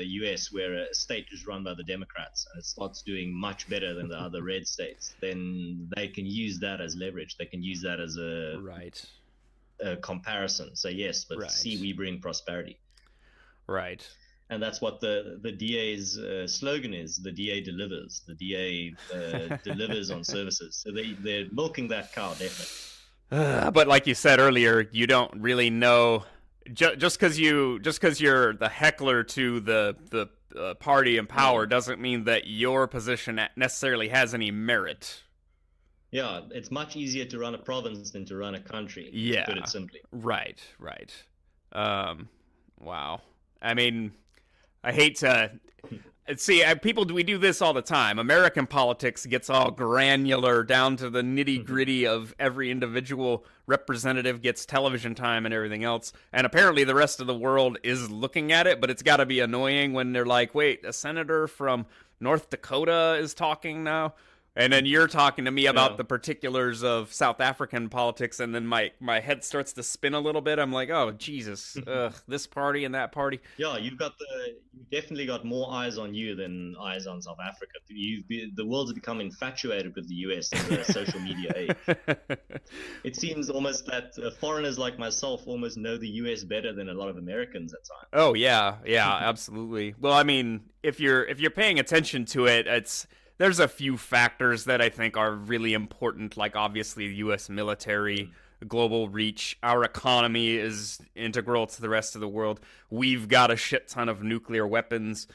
US, where a state is run by the Democrats and it starts doing much better than the other red states, then they can use that as leverage. They can use that as a comparison. So yes, but see, we bring prosperity. Right. And that's what the DA's slogan is. The DA delivers. The DA delivers on services. So they're milking that cow, definitely. But like you said earlier, you don't really know. Just because you're the heckler to the party in power doesn't mean that your position necessarily has any merit. Yeah, it's much easier to run a province than to run a country. Yeah, to put it simply. Right. Wow. I mean, I hate to see we do this all the time. American politics gets all granular down to the nitty gritty of every individual representative gets television time and everything else. And apparently the rest of the world is looking at it, but it's got to be annoying when they're like, wait, a senator from North Dakota is talking now. And then you're talking to me about the particulars of South African politics, and then my head starts to spin a little bit. I'm like, oh, Jesus, this party and that party. Yeah, you definitely got more eyes on you than eyes on South Africa. The world's become infatuated with the US in the social media age. It seems almost that foreigners like myself almost know the US better than a lot of Americans at times. Oh, yeah, absolutely. Well, I mean, if you're paying attention to it, there's a few factors that I think are really important, like obviously the U.S. military, global reach. Our economy is integral to the rest of the world. We've got a shit ton of nuclear weapons.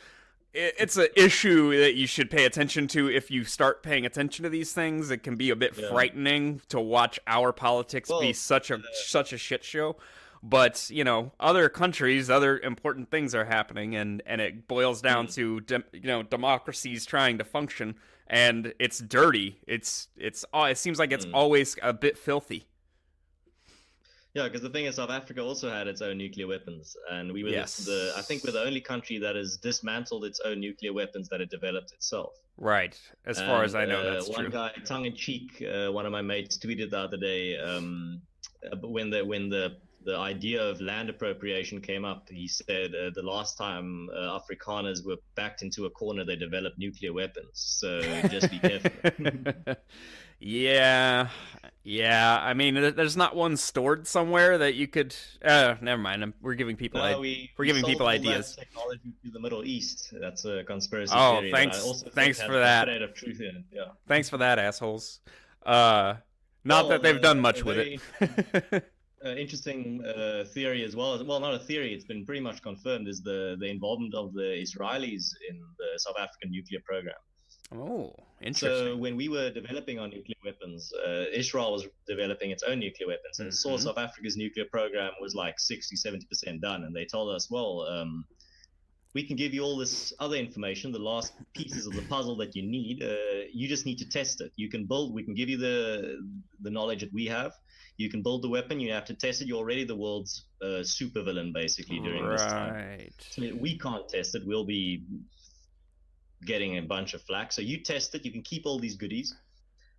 It's an issue that you should pay attention to if you start paying attention to these things. It can be a bit frightening to watch our politics be such a shit show. But, other countries, other important things are happening, and it boils down to, democracies trying to function, and it's dirty. It seems like it's always a bit filthy. Yeah, because the thing is, South Africa also had its own nuclear weapons, and we were I think we're the only country that has dismantled its own nuclear weapons that it developed itself. Right, as far as I know, that's true. One guy, tongue-in-cheek, one of my mates tweeted the other day, when the idea of land appropriation came up, he said the last time Afrikaners were backed into a corner, they developed nuclear weapons. So just be careful. Yeah. I mean, there's not one stored somewhere that you could. Never mind. We're giving people. We're giving people ideas. Technology to the Middle East. That's a conspiracy theory. Thanks for that. Of truth in it. Yeah. Thanks for that, assholes. Not that they've done much with it. Interesting theory as well. Well, not a theory. It's been pretty much confirmed. Is the involvement of the Israelis in the South African nuclear program. Oh, interesting. So when we were developing our nuclear weapons, Israel was developing its own nuclear weapons, and saw South Africa's nuclear program was like 60-70% done, and they told us, well, we can give you all this other information, the last pieces of the puzzle that you need. You just need to test it. We can give you the knowledge that we have. You can build the weapon. You have to test it. You're already the world's supervillain, basically, during this time. Right. So we can't test it. We'll be getting a bunch of flack. So you test it. You can keep all these goodies,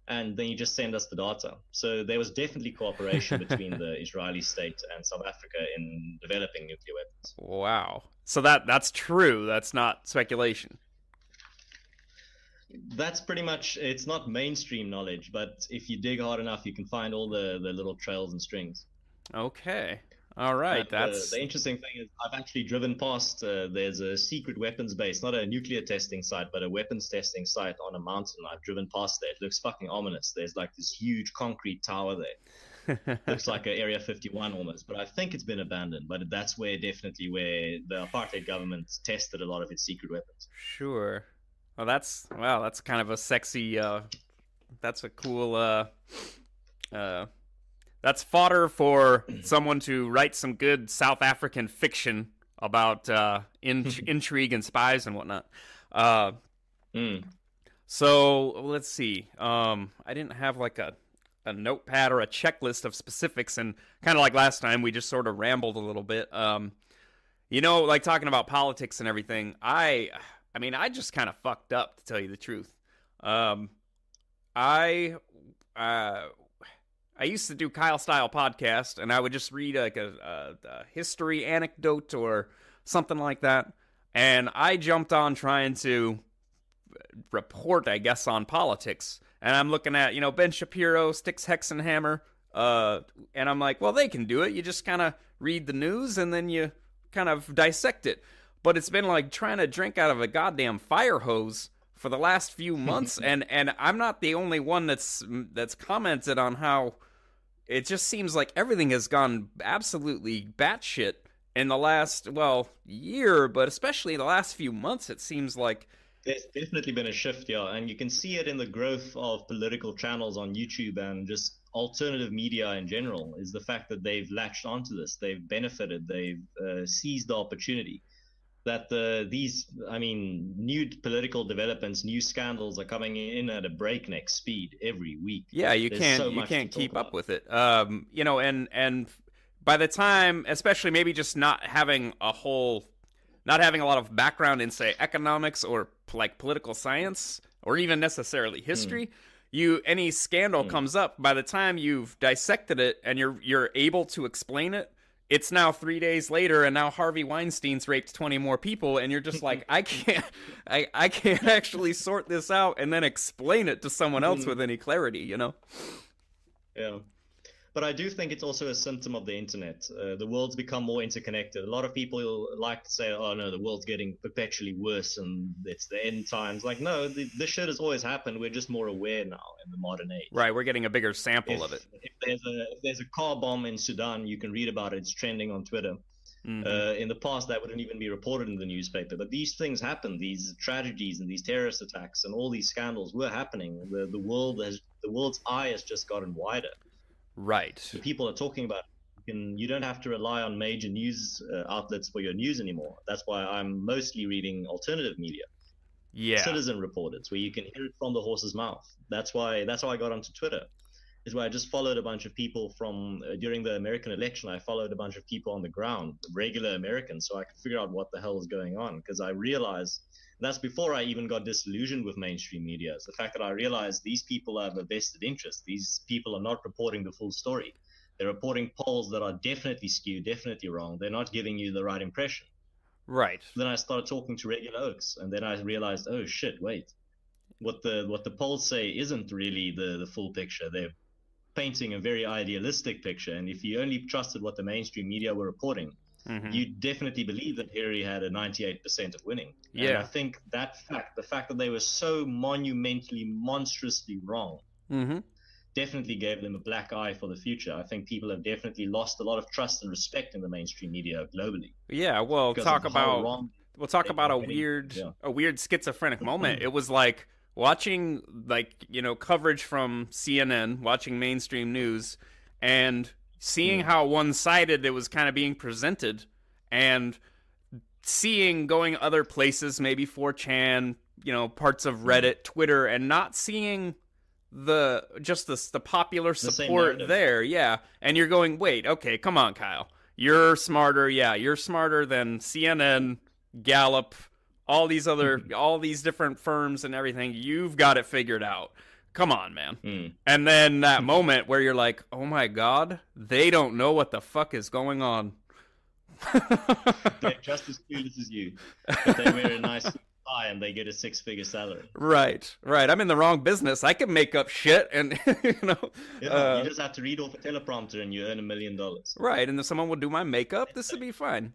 and then you just send us the data. So there was definitely cooperation between the Israeli state and South Africa in developing nuclear weapons. Wow. So that's true. That's not speculation. That's pretty much, it's not mainstream knowledge, but if you dig hard enough, you can find all the little trails and strings. Okay. All right. That's the interesting thing is I've actually driven past, there's a secret weapons base, not a nuclear testing site, but a weapons testing site on a mountain. I've driven past there. It looks fucking ominous. There's like this huge concrete tower there. Looks like an Area 51 almost, but I think it's been abandoned. But that's where the apartheid government tested a lot of its secret weapons. Sure. Well, that's kind of a sexy. That's a cool. That's fodder for someone to write some good South African fiction about intrigue and spies and whatnot. So let's see. I didn't have like a notepad or a checklist of specifics, and kind of like last time, we just sort of rambled a little bit. Like talking about politics and everything. I just kind of fucked up, to tell you the truth. I used to do Kyle Style podcast, and I would just read like a history anecdote or something like that, and I jumped on trying to report, I guess, on politics. And I'm looking at, Ben Shapiro, Styx Hexenhammer, and I'm like, well, they can do it. You just kind of read the news, and then you kind of dissect it. But it's been like trying to drink out of a goddamn fire hose for the last few months, and I'm not the only one that's commented on how it just seems like everything has gone absolutely batshit in the last, year, but especially the last few months. It seems like there's definitely been a shift, yeah, and you can see it in the growth of political channels on YouTube and just alternative media in general, is the fact that they've latched onto this, they've benefited, they've seized the opportunity. That these new political developments, new scandals are coming in at a breakneck speed every week. Yeah, you can't keep up with it. And by the time, especially maybe just not having a lot of background in, say, economics or like political science or even necessarily history, any scandal comes up, by the time you've dissected it and you're able to explain it, it's now 3 days later, and now Harvey Weinstein's raped 20 more people, and you're just like, I can't actually sort this out and then explain it to someone else with any clarity, Yeah. But I do think it's also a symptom of the internet. The world's become more interconnected. A lot of people like to say, oh, no, the world's getting perpetually worse and it's the end times. Like, no, this shit has always happened. We're just more aware now in the modern age. Right, we're getting a bigger sample of it. If there's a car bomb in Sudan, you can read about it. It's trending on Twitter. In the past, that wouldn't even be reported in the newspaper. But these things happen. These tragedies and these terrorist attacks and all these scandals were happening. The world's eye has just gotten wider. Right. The people are talking about it. You don't have to rely on major news outlets for your news anymore. That's why I'm mostly reading alternative media. Yeah. Citizen reported, where you can hear it from the horse's mouth. That's how I got onto Twitter. Is where I just followed a bunch of people from during the American election. I followed a bunch of people on the ground, regular Americans, so I could figure out what the hell was going on. Because I realized that's before I even got disillusioned with mainstream media. It's the fact that I realized these people have a vested interest. These people are not reporting the full story. They're reporting polls that are definitely skewed, definitely wrong. They're not giving you the right impression. Right. Then I started talking to regular oaks, and then I realized, oh shit, wait, what the polls say isn't really the full picture. They're painting a very idealistic picture, and if you only trusted what the mainstream media were reporting, you definitely believe that Hillary had a 98% of winning. Yeah. And I think the fact that they were so monumentally, monstrously wrong, definitely gave them a black eye for the future. I think people have definitely lost a lot of trust and respect in the mainstream media globally. Yeah, we'll talk about a weird schizophrenic moment. It was like watching coverage from CNN, watching mainstream news, and seeing how one-sided it was kind of being presented, and seeing, going other places, maybe 4chan, parts of Reddit, Twitter, and not seeing the popular support there. Yeah. And you're going, wait, okay, come on, Kyle. You're smarter. Yeah, you're smarter than CNN, Gallup, all these different firms and everything. You've got it figured out. Come on, man. And then that moment where you're like, oh my God, they don't know what the fuck is going on. They're just as clueless as you, but they wear a nice tie and they get a 6-figure salary. Right. I'm in the wrong business. I can make up shit, and you just have to read off a teleprompter and you earn $1 million. Right, and if someone would do my makeup, this would be fine.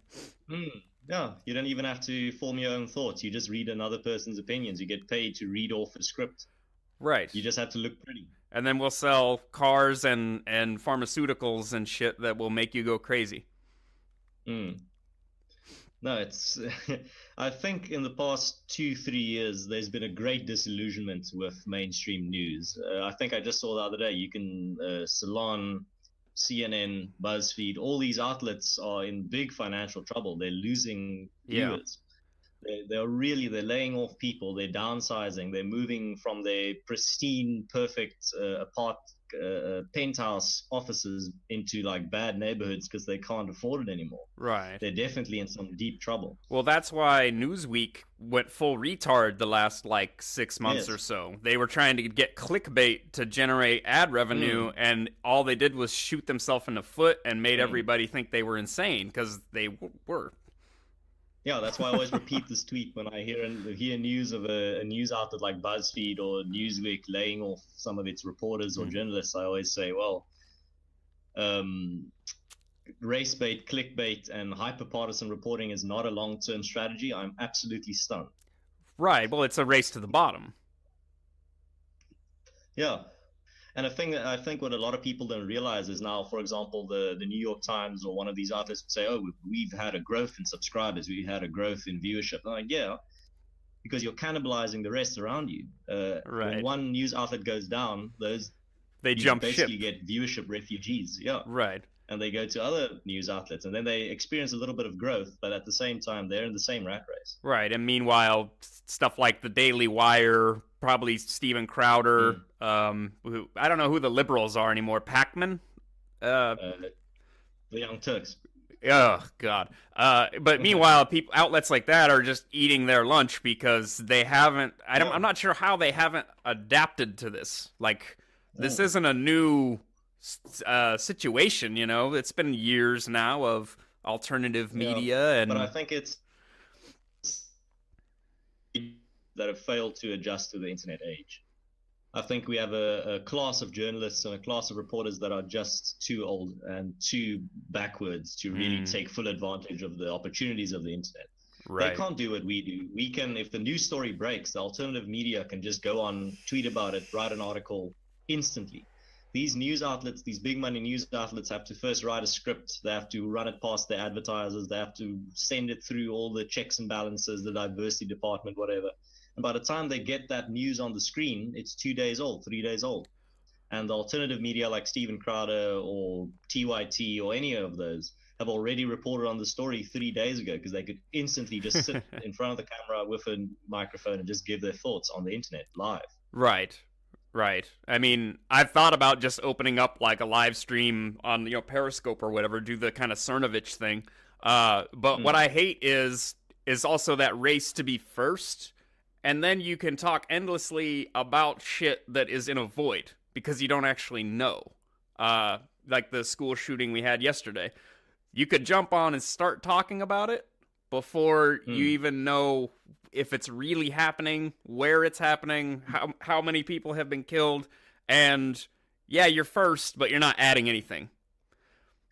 Yeah, you don't even have to form your own thoughts. You just read another person's opinions. You get paid to read off a script. Right. You just have to look pretty. And then we'll sell cars and pharmaceuticals and shit that will make you go crazy. No, it's. I think in the past 2-3 years, there's been a great disillusionment with mainstream news. I think I just saw the other day. You can Salon, CNN, BuzzFeed, all these outlets are in big financial trouble. They're losing viewers. They're laying off people. They're downsizing. They're moving from their pristine, perfect penthouse offices into like bad neighborhoods because they can't afford it anymore. Right. They're definitely in some deep trouble. Well, that's why Newsweek went full retard the last 6 months or so. They were trying to get clickbait to generate ad revenue, and all they did was shoot themselves in the foot and made everybody think they were insane because they were. Yeah, that's why I always repeat this tweet when I hear news of a news outlet like BuzzFeed or Newsweek laying off some of its reporters or journalists. I always say, well, race bait, clickbait, and hyper-partisan reporting is not a long-term strategy. I'm absolutely stunned. Right. Well, it's a race to the bottom. Yeah. And I think what a lot of people don't realize is now, for example, the New York Times or one of these outlets would say, oh, we've had a growth in subscribers. We've had a growth in viewership. I'm like, yeah, because you're cannibalizing the rest around you. Right. When one news outlet goes down, they jump basically ship. Get viewership refugees. Yeah. Right. And they go to other news outlets, and then they experience a little bit of growth, but at the same time, they're in the same rat race. Right. And meanwhile, stuff like the Daily Wire, probably Steven Crowder, who I don't know who the liberals are anymore. Packman? The Young Turks. Oh, God. But meanwhile, outlets like that are just eating their lunch because they haven't... I'm not sure how they haven't adapted to this. This isn't a new... situation, it's been years now of alternative media, but I think it's that have failed to adjust to the internet age. I think we have a class of journalists and a class of reporters that are just too old and too backwards to really take full advantage of the opportunities of the internet. Right. They can't do what we do. We can, if the news story breaks, the alternative media can just go on, tweet about it, write an article instantly. These news outlets, these big money news outlets have to first write a script. They have to run it past their advertisers. They have to send it through all the checks and balances, the diversity department, whatever. And by the time they get that news on the screen, it's 2 days old, 3 days old. And the alternative media like Steven Crowder or TYT or any of those have already reported on the story 3 days ago because they could instantly just sit in front of the camera with a microphone and just give their thoughts on the internet live. Right. I mean, I've thought about just opening up a live stream on Periscope or whatever, do the kind of Cernovich thing. But what I hate is also that race to be first, and then you can talk endlessly about shit that is in a void because you don't actually know. Like the school shooting we had yesterday. You could jump on and start talking about it before you even know if it's really happening, where it's happening, how many people have been killed, and you're first, but you're not adding anything.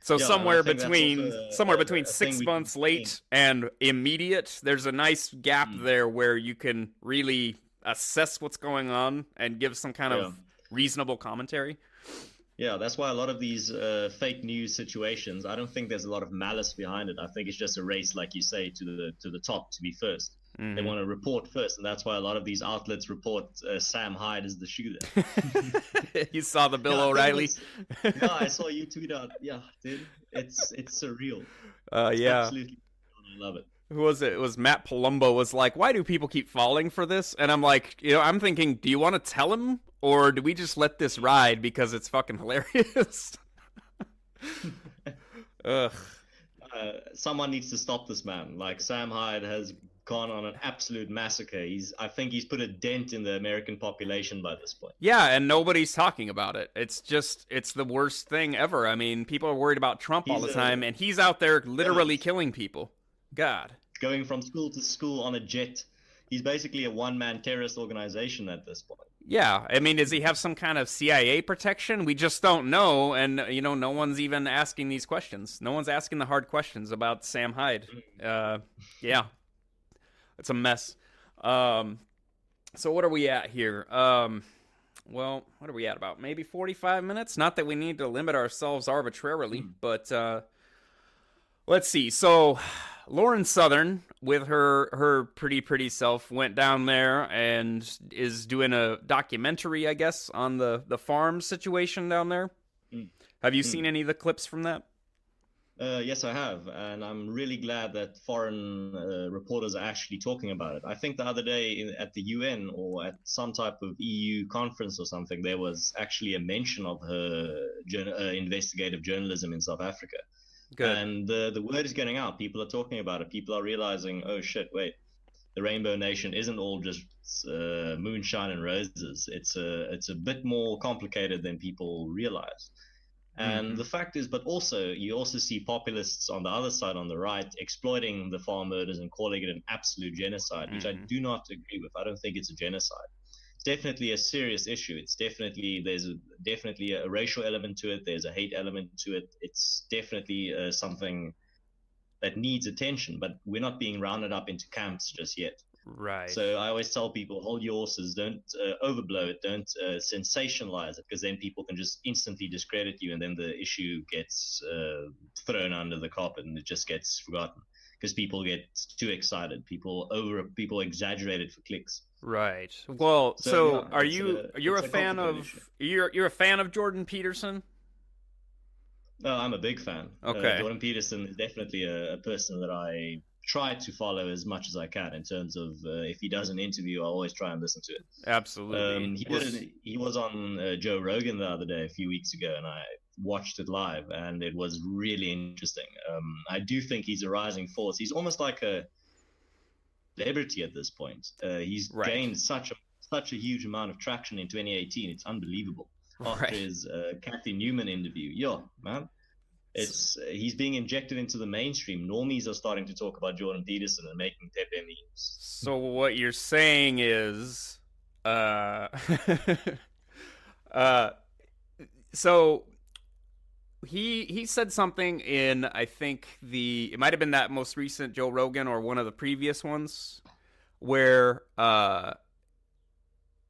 So somewhere between 6 months late and immediate, there's a nice gap there where you can really assess what's going on and give some kind of reasonable commentary. Yeah, that's why a lot of these fake news situations, I don't think there's a lot of malice behind it. I think it's just a race, like you say, to the top to be first. They want to report first, and that's why a lot of these outlets report Sam Hyde as the shooter. You saw the Bill O'Reilly? I saw you tweet out. Yeah, dude, it's surreal. It's absolutely, I love it. who was it? It was Matt Palumbo was like, "Why do people keep falling for this?" And I'm like, I'm thinking, do you want to tell him, or do we just let this ride because it's fucking hilarious? Ugh. Someone needs to stop this man. Like Sam Hyde has gone on an absolute massacre. I think he's put a dent in the American population by this point. Yeah, and nobody's talking about it. It's the worst thing ever. I mean, people are worried about Trump all the time, and he's out there literally killing people. God. Going from school to school on a jet. He's basically a one-man terrorist organization at this point. Yeah, I mean, does he have some kind of CIA protection? We just don't know, and no one's even asking these questions. No one's asking the hard questions about Sam Hyde. Yeah, it's a mess. So what are we at here? Well, what are we at? About maybe 45 minutes? Not that we need to limit ourselves arbitrarily, but let's see. So Lauren Southern, with her pretty self, went down there and is doing a documentary, I guess, on the farm situation down there. Have you seen any of the clips from that? Yes, I have, and I'm really glad that foreign reporters are actually talking about it. I think the other day at the UN or at some type of EU conference or something, there was actually a mention of her investigative journalism in South Africa. Good. And the word is getting out. People are talking about it. People are realizing, oh shit, wait, the Rainbow Nation isn't all just moonshine and roses. It's a bit more complicated than people realize. And the fact is, but also you also see populists on the other side, on the right, exploiting the farm murders and calling it an absolute genocide, which I do not agree with. I don't think it's a genocide. Definitely a serious issue. There's definitely a racial element to it. There's a hate element to it. It's definitely something that needs attention, but we're not being rounded up into camps just yet. Right. So I always tell people, hold your horses, don't overblow it, don't sensationalize it, because then people can just instantly discredit you, and then the issue gets thrown under the carpet and it just gets forgotten because people get too excited. People exaggerate it for clicks. Right. Well, so yeah, you're a fan of you're a fan of Jordan Peterson? No, I'm a big fan. Okay. Jordan Peterson is definitely a person that I try to follow as much as I can in terms of if he does an interview, I always try and listen to it. Absolutely. He was on Joe Rogan the other day, a few weeks ago, and I watched it live, and it was really interesting. I do think he's a rising force. He's almost like a celebrity at this point. He's gained such a huge amount of traction in 2018. It's unbelievable. After his Kathy Newman interview, man. He's being injected into the mainstream. Normies are starting to talk about Jordan Peterson and making Pepe memes. So what you're saying is, so he said something in, I think it might have been that most recent Joe Rogan or one of the previous ones, where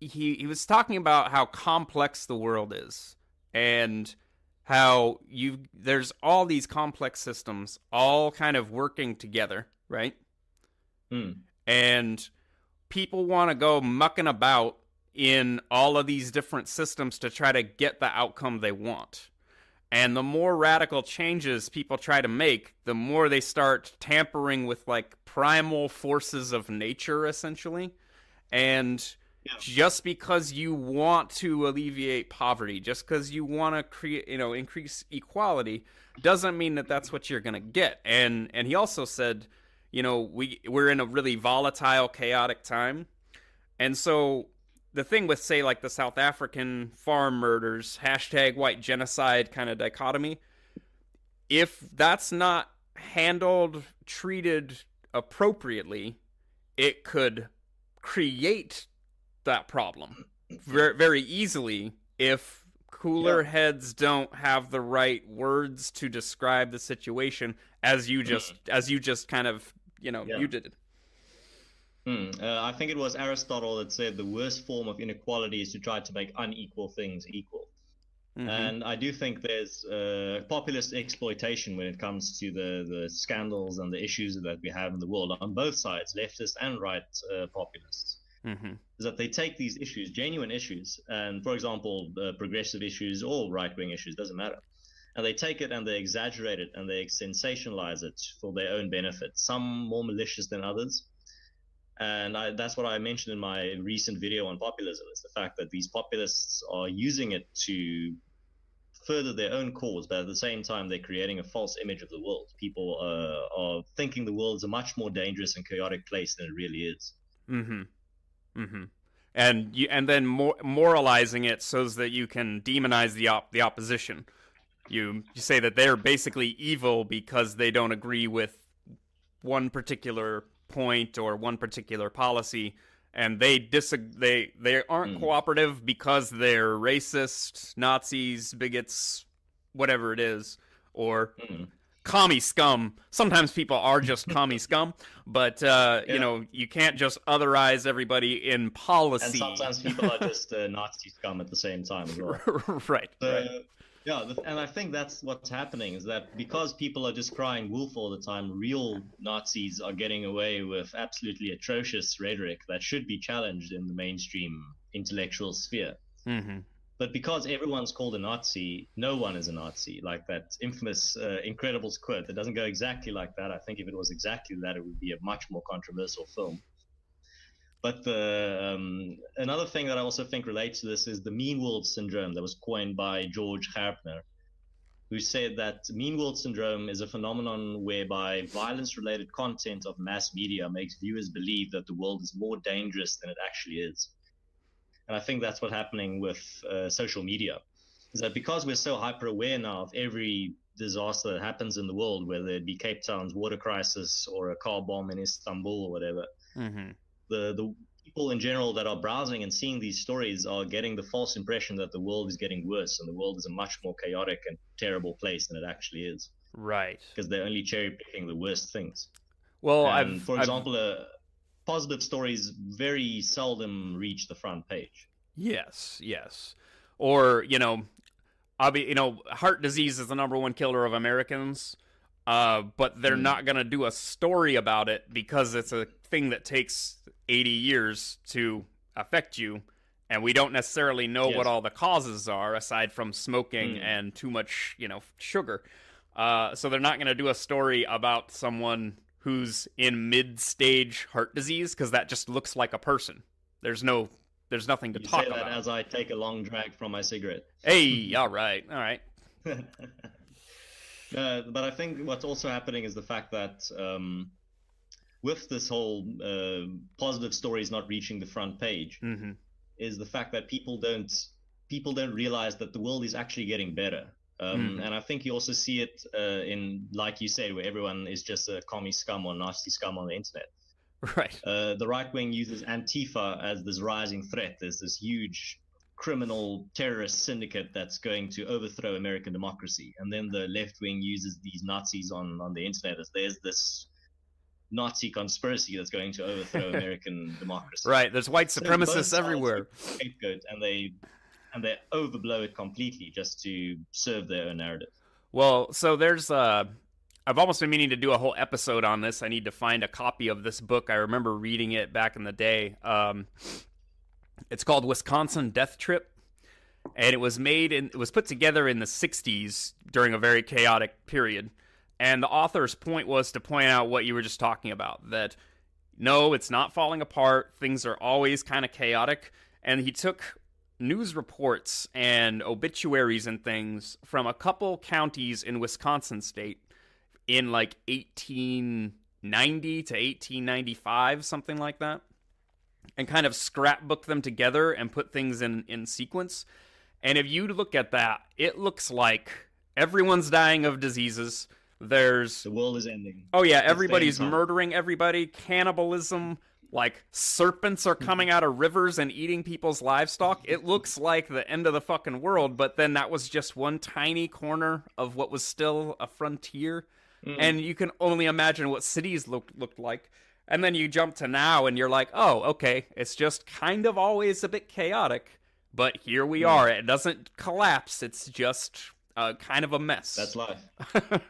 he was talking about how complex the world is and how there's all these complex systems all kind of working together, right? And people want to go mucking about in all of these different systems to try to get the outcome they want. And the more radical changes people try to make, the more they start tampering with like primal forces of nature, essentially. And just because you want to alleviate poverty, just because you want to create, increase equality, doesn't mean that that's what you're going to get. And he also said, we're in a really volatile, chaotic time. And so the thing with, say, like the South African farm murders, #white genocide kind of dichotomy, if that's not handled, treated appropriately, it could create that problem very, very easily if cooler heads don't have the right words to describe the situation as you just kind of you did. I think it was Aristotle that said the worst form of inequality is to try to make unequal things equal. And I do think there's populist exploitation when it comes to the scandals and the issues that we have in the world on both sides, leftist and right populists. Is that they take these issues, genuine issues, and for example, progressive issues or right-wing issues, doesn't matter, And they take it and they exaggerate it and they sensationalize it for their own benefit, some more malicious than others. And that's what I mentioned in my recent video on populism, is the fact that these populists are using it to further their own cause, but at the same time, they're creating a false image of the world. People are thinking the world is a much more dangerous and chaotic place than it really is. Mm-hmm. Mm-hmm. And then moralizing it so that you can demonize the opposition. You say that they're basically evil because they don't agree with one particular point or one particular policy, and they aren't cooperative because they're racist, Nazis, bigots, whatever it is, or commie scum. Sometimes people are just commie scum, but you know, you can't just otherize everybody in policy. And sometimes people are just Nazi scum at the same time as well. Right. Right. Yeah, and I think that's what's happening, is that because people are just crying wolf all the time, real Nazis are getting away with absolutely atrocious rhetoric that should be challenged in the mainstream intellectual sphere. Mm-hmm. But because everyone's called a Nazi, no one is a Nazi. Like that infamous Incredibles quote, that doesn't go exactly like that. I think if it was exactly that, it would be a much more controversial film. But another thing that I also think relates to this is the mean world syndrome that was coined by George Harpner, who said that mean world syndrome is a phenomenon whereby violence-related content of mass media makes viewers believe that the world is more dangerous than it actually is. And I think that's what's happening with social media, is that because we're so hyper-aware now of every disaster that happens in the world, whether it be Cape Town's water crisis or a car bomb in Istanbul or whatever, the people in general that are browsing and seeing these stories are getting the false impression that the world is getting worse and the world is a much more chaotic and terrible place than it actually is. Right. Because they're only cherry-picking the worst things. Well, for example, positive stories very seldom reach the front page. Yes, yes. Or, you know, heart disease is the #1 killer of Americans. But they're not going to do a story about it because it's a thing that takes 80 years to affect you, and we don't necessarily know what all the causes are aside from smoking and too much, sugar. So they're not going to do a story about someone who's in mid-stage heart disease because that just looks like a person. There's nothing to talk about. As I take a long drag from my cigarette. Hey, all right. But I think what's also happening is the fact that with this whole positive stories not reaching the front page, is the fact that people don't realize that the world is actually getting better. And I think you also see it in, like you said, where everyone is just a commie scum or nasty scum on the internet. Right. The right wing uses Antifa as this rising threat. There's this huge criminal terrorist syndicate that's going to overthrow American democracy. And then the left wing uses these Nazis on the internet as there's this Nazi conspiracy that's going to overthrow American democracy. Right. There's white supremacists everywhere. Scapegoat, and they overblow it completely just to serve their own narrative. Well, so there's I've almost been meaning to do a whole episode on this. I need to find a copy of this book. I remember reading it back in the day. It's called Wisconsin Death Trip, and it was put together in the 60s during a very chaotic period. And the author's point was to point out what you were just talking about, that no, it's not falling apart. Things are always kind of chaotic. And he took news reports and obituaries and things from a couple counties in Wisconsin state in like 1890 to 1895, something like that, and kind of scrapbook them together and put things in sequence. And if you look at that, it looks like everyone's dying of diseases. The world is ending. Oh yeah, everybody's murdering everybody. Cannibalism, like serpents are coming out of rivers and eating people's livestock. It looks like the end of the fucking world, but then that was just one tiny corner of what was still a frontier. And you can only imagine what cities looked like. And then you jump to now and you're like, oh, okay, it's just kind of always a bit chaotic, but here we are. It doesn't collapse. It's just kind of a mess. That's life.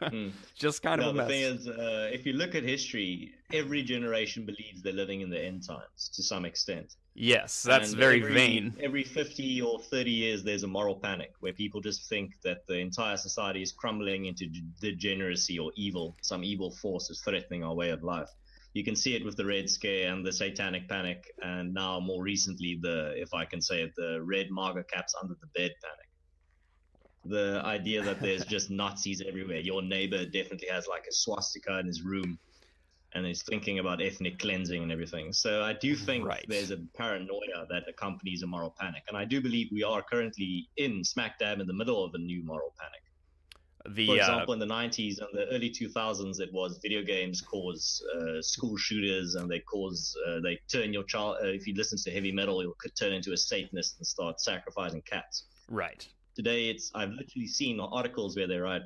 Mm. Just kind of No, a the mess. thing is, if you look at history, every generation believes they're living in the end times to some extent. Yes, that's And very vain. every 50 or 30 years, there's a moral panic where people just think that the entire society is crumbling into degeneracy or evil. Some evil force is threatening our way of life. You can see it with the Red Scare and the Satanic Panic, and now more recently, if I can say it, the red MAGA caps under the bed panic. The idea that there's just Nazis everywhere. Your neighbor definitely has like a swastika in his room and is thinking about ethnic cleansing and everything. So I do think there's a paranoia that accompanies a moral panic. And I do believe we are currently in smack dab in the middle of a new moral panic. For example, in the 90s and the early 2000s, it was video games cause school shooters, and they turn your child, if you listen to heavy metal, you could turn into a Satanist and start sacrificing cats. Right. Today, I've literally seen articles where they write,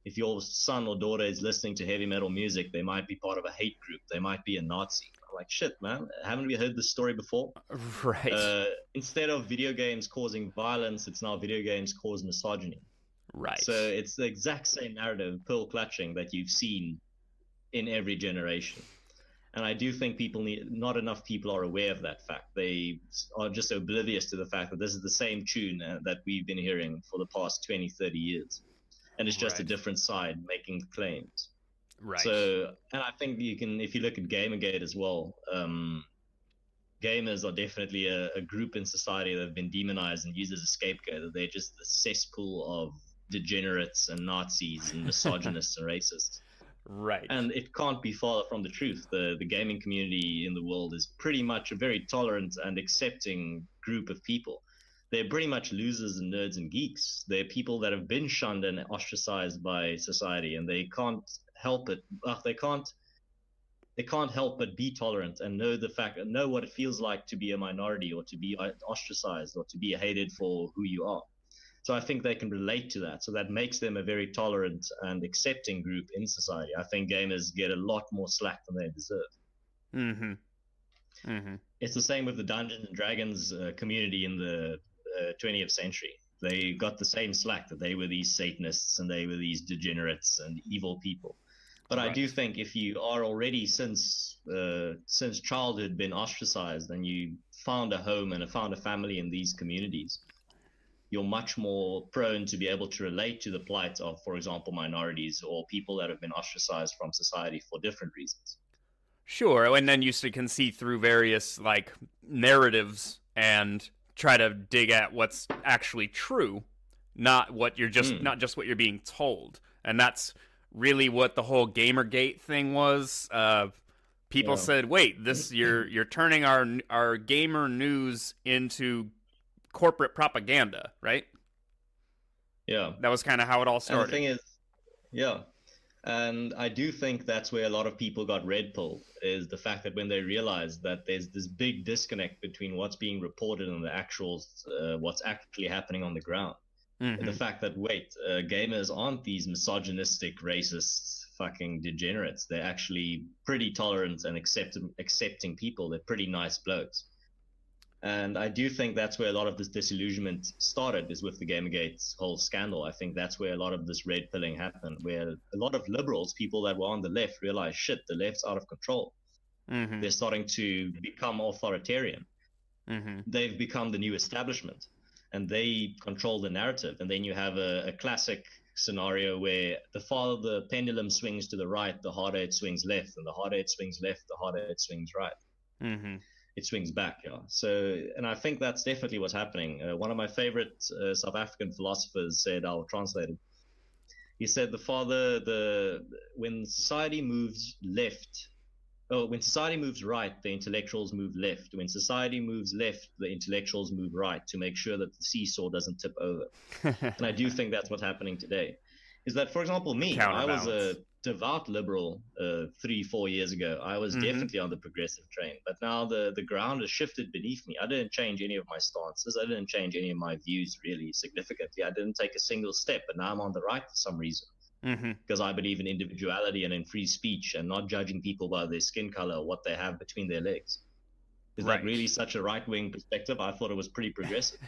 if your son or daughter is listening to heavy metal music, they might be part of a hate group. They might be a Nazi. I'm like, shit, man. Haven't we heard this story before? Right. Instead of video games causing violence, it's now video games cause misogyny. Right. So it's the exact same narrative, pearl clutching, that you've seen in every generation. And I do think not enough people are aware of that fact. They are just oblivious to the fact that this is the same tune that we've been hearing for the past 20, 30 years. And it's just a different side making claims. Right. So, and I think if you look at Gamergate as well, gamers are definitely a group in society that have been demonized and used as a scapegoat. They're just the cesspool of degenerates and Nazis and misogynists and racists. Right. And it can't be farther from the truth. The gaming community in the world is pretty much a very tolerant and accepting group of people. They're pretty much losers and nerds and geeks. They're people that have been shunned and ostracized by society, and they can't help it. They can't help but be tolerant and know what it feels like to be a minority or to be ostracized or to be hated for who you are. So I think they can relate to that. So that makes them a very tolerant and accepting group in society. I think gamers get a lot more slack than they deserve. Mm-hmm. Mm-hmm. It's the same with the Dungeons and Dragons community in the 20th century. They got the same slack that they were these Satanists and they were these degenerates and evil people. But I do think if you are already since childhood been ostracized and you found a home and found a family in these communities, you're much more prone to be able to relate to the plight of, for example, minorities or people that have been ostracized from society for different reasons. Sure, and then you can see through various like narratives and try to dig at what's actually true, not what you're not just what you're being told. And that's really what the whole Gamergate thing was. People said, "Wait, you're turning our gamer news into corporate propaganda," right? Yeah. That was kind of how it all started. And the thing is, yeah. And I do think that's where a lot of people got red pilled, is the fact that when they realized that there's this big disconnect between what's being reported and the actual, what's actually happening on the ground. Mm-hmm. The fact that, gamers aren't these misogynistic, racist, fucking degenerates. They're actually pretty tolerant and accepting people. They're pretty nice blokes. And I do think that's where a lot of this disillusionment started, is with the Gamergate whole scandal. I think that's where a lot of this red pilling happened, where a lot of liberals, people that were on the left, realized, shit, the left's out of control. Mm-hmm. They're starting to become authoritarian. Mm-hmm. They've become the new establishment, and they control the narrative. And then you have a classic scenario where the farther the pendulum swings to the right, the harder it swings left, and the harder it swings left, the harder it swings right. Mm-hmm. It swings back, yeah. So, and I think that's definitely what's happening. One of my favorite South African philosophers said, I'll translate it. He said, when society moves right, the intellectuals move left. When society moves left, the intellectuals move right, to make sure that the seesaw doesn't tip over. And I do think that's what's happening today. Is that, for example, me, I was a devout liberal 3-4 years ago. I was definitely on the progressive train, but now the ground has shifted beneath me. I didn't change any of my stances. I didn't change any of my views really significantly. I didn't take a single step, but now I'm on the right for some reason, because I believe in individuality and in free speech and not judging people by their skin color or what they have between their legs. Is that really such a right-wing perspective? I thought it was pretty progressive.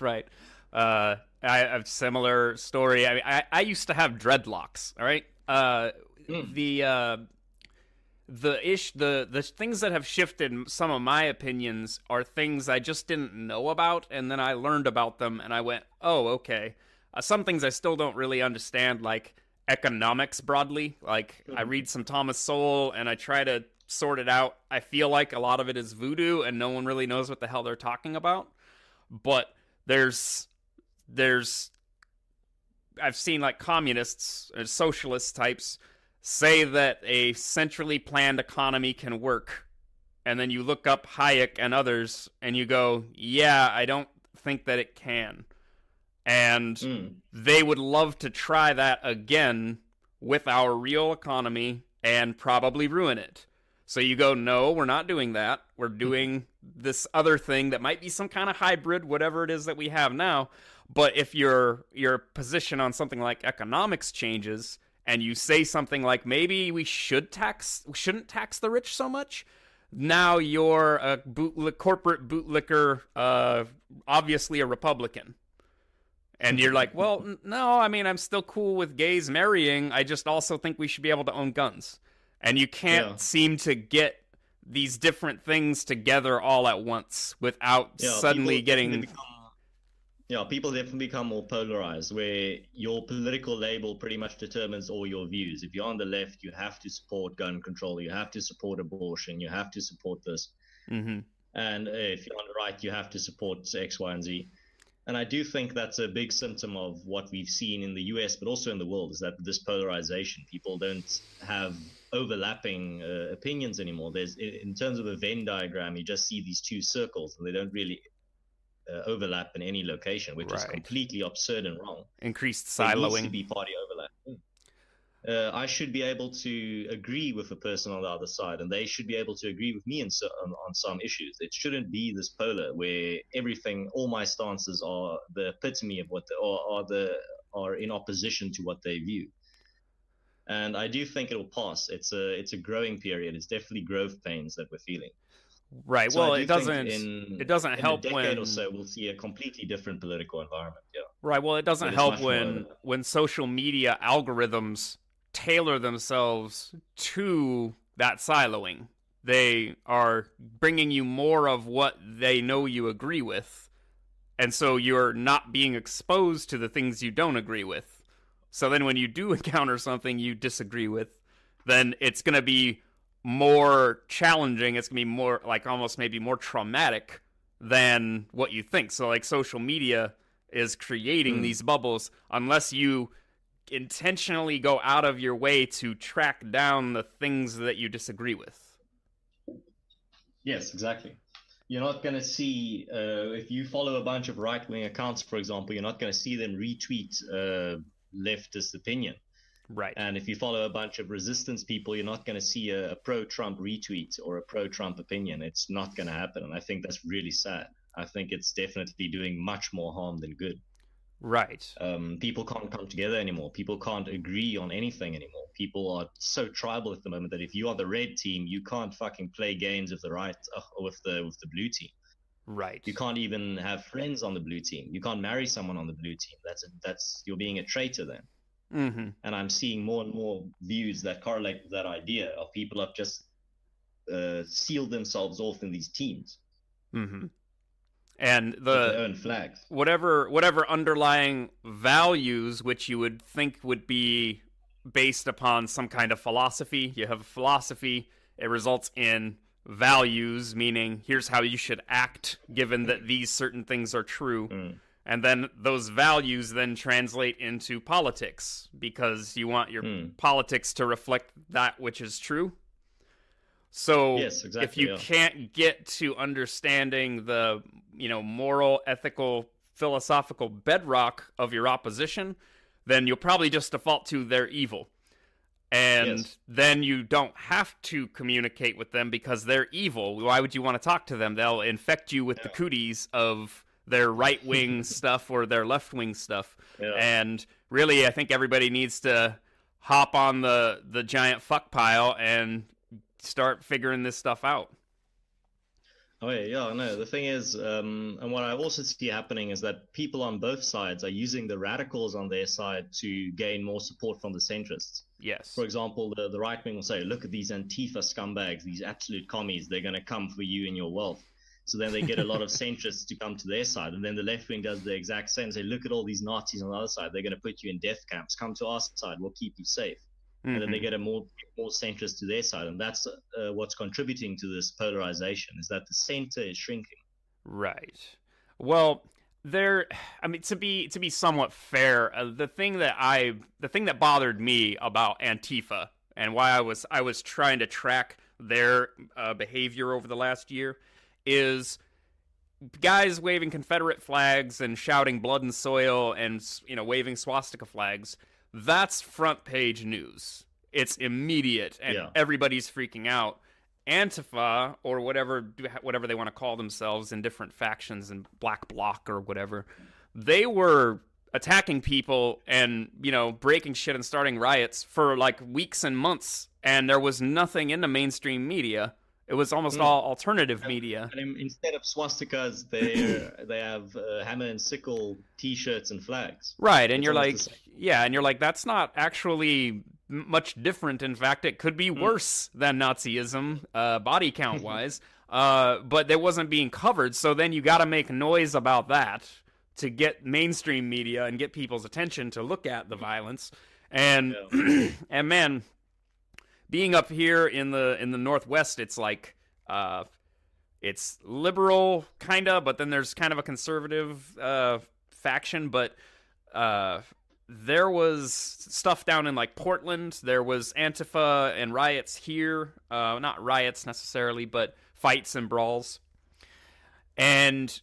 Right. I have a similar story. I mean, I used to have dreadlocks. All right. Mm. The things that have shifted some of my opinions are things I just didn't know about, and then I learned about them, and I went, oh, okay. Some things I still don't really understand, like economics broadly. Like I read some Thomas Sowell, and I try to sort it out. I feel like a lot of it is voodoo, and no one really knows what the hell they're talking about. But there's there's I've seen like communists or socialist types say that a centrally planned economy can work. And then you look up Hayek and others and you go, yeah, I don't think that it can. And Mm. they would love to try that again with our real economy and probably ruin it. So you go, no, we're not doing that. We're doing this other thing that might be some kind of hybrid, whatever it is that we have now. But if your position on something like economics changes, and you say something like maybe we shouldn't tax the rich so much, now you're a corporate bootlicker, obviously a Republican. And you're like, well, no, I mean, I'm still cool with gays marrying. I just also think we should be able to own guns. And you can't seem to get these different things together all at once without suddenly getting... People definitely become more polarized, where your political label pretty much determines all your views. If you're on the left, you have to support gun control, you have to support abortion, you have to support this. Mm-hmm. And if you're on the right, you have to support X, Y, and Z. And I do think that's a big symptom of what we've seen in the US, but also in the world, is that this polarization. People don't have overlapping opinions anymore. In terms of a Venn diagram, you just see these two circles, and they don't really overlap in any location, which is completely absurd and wrong. Increased siloing. There needs to be party overlap. I should be able to agree with a person on the other side, and they should be able to agree with me on some issues. It shouldn't be this polar where all my stances are the epitome of what are in opposition to what they view. And I do think it'll pass. It's a growing period. It's definitely growth pains that we're feeling. Right. So well, it doesn't help in a when decade or so we'll see a completely different political environment. Yeah. Right. Well, it doesn't help when social media algorithms tailor themselves to that siloing. They are bringing you more of what they know you agree with, and so you're not being exposed to the things you don't agree with. So then when you do encounter something you disagree with, then it's going to be more challenging. It's going to be more like almost maybe more traumatic than what you think. So like social media is creating these bubbles unless you intentionally go out of your way to track down the things that you disagree with. Yes, exactly. You're not going to see, if you follow a bunch of right-wing accounts, for example, you're not going to see them retweet leftist opinion. Right. And if you follow a bunch of resistance people, you're not going to see a pro-Trump retweet or a pro-Trump opinion. It's not going to happen. And I think that's really sad. I think it's definitely doing much more harm than good. Right. People can't come together anymore. People can't agree on anything anymore. People are so tribal at the moment that if you are the red team, you can't fucking play games with the right with the blue team. Right. You can't even have friends on the blue team. You can't marry someone on the blue team. That's you're being a traitor then. Mm-hmm. And I'm seeing more and more views that correlate with that idea of people have just sealed themselves off in these teams. Mm-hmm. And their own flags. Whatever underlying values which you would think would be based upon some kind of philosophy. You have a philosophy, it results in values, meaning here's how you should act given that these certain things are true. And then those values then translate into politics because you want your politics to reflect that which is true. So yes, exactly, if you can't get to understanding the, moral, ethical, philosophical bedrock of your opposition, then you'll probably just default to they're evil. And then you don't have to communicate with them because they're evil. Why would you want to talk to them? They'll infect you with the cooties of their right-wing stuff or their left-wing stuff. And really, I think everybody needs to hop on the giant fuck pile and start figuring this stuff out. Oh yeah, no. The thing is, and what I also see happening is that people on both sides are using the radicals on their side to gain more support from the centrists. For Yes. example, the right wing will say, "Look at these Antifa scumbags, these absolute commies. They're going to come for you and your wealth." So then they get a lot of centrists to come to their side, and then the left wing does the exact same. Say, "Look at all these Nazis on the other side. They're going to put you in death camps. Come to our side. We'll keep you safe." And then they Hmm. get a more centrist to their side, and that's what's contributing to this polarization, is that the center is shrinking. Right. Well, there. I mean, to be somewhat fair, the thing that bothered me about Antifa and why I was trying to track their behavior over the last year is guys waving Confederate flags and shouting "blood and soil" and waving swastika flags. That's front page news. It's immediate, and Yeah. everybody's freaking out. Antifa, or whatever they want to call themselves in different factions and Black Bloc or whatever, they were attacking people and breaking shit and starting riots for like weeks and months, and there was nothing in the mainstream media. It was almost Mm. all alternative media. And instead of swastikas, they have hammer and sickle T-shirts and flags. Right, and It's you're almost the like, same. yeah, and you're like, that's not actually much different. In fact, it could be worse than Nazism, body count wise. But it wasn't being covered, so then you got to make noise about that to get mainstream media and get people's attention to look at the violence. And Yeah. and man, being up here in the Northwest, it's like it's liberal kinda, but then there's kind of a conservative faction. But uh, there was stuff down in like Portland. There was Antifa and riots here. Not riots necessarily, but fights and brawls. And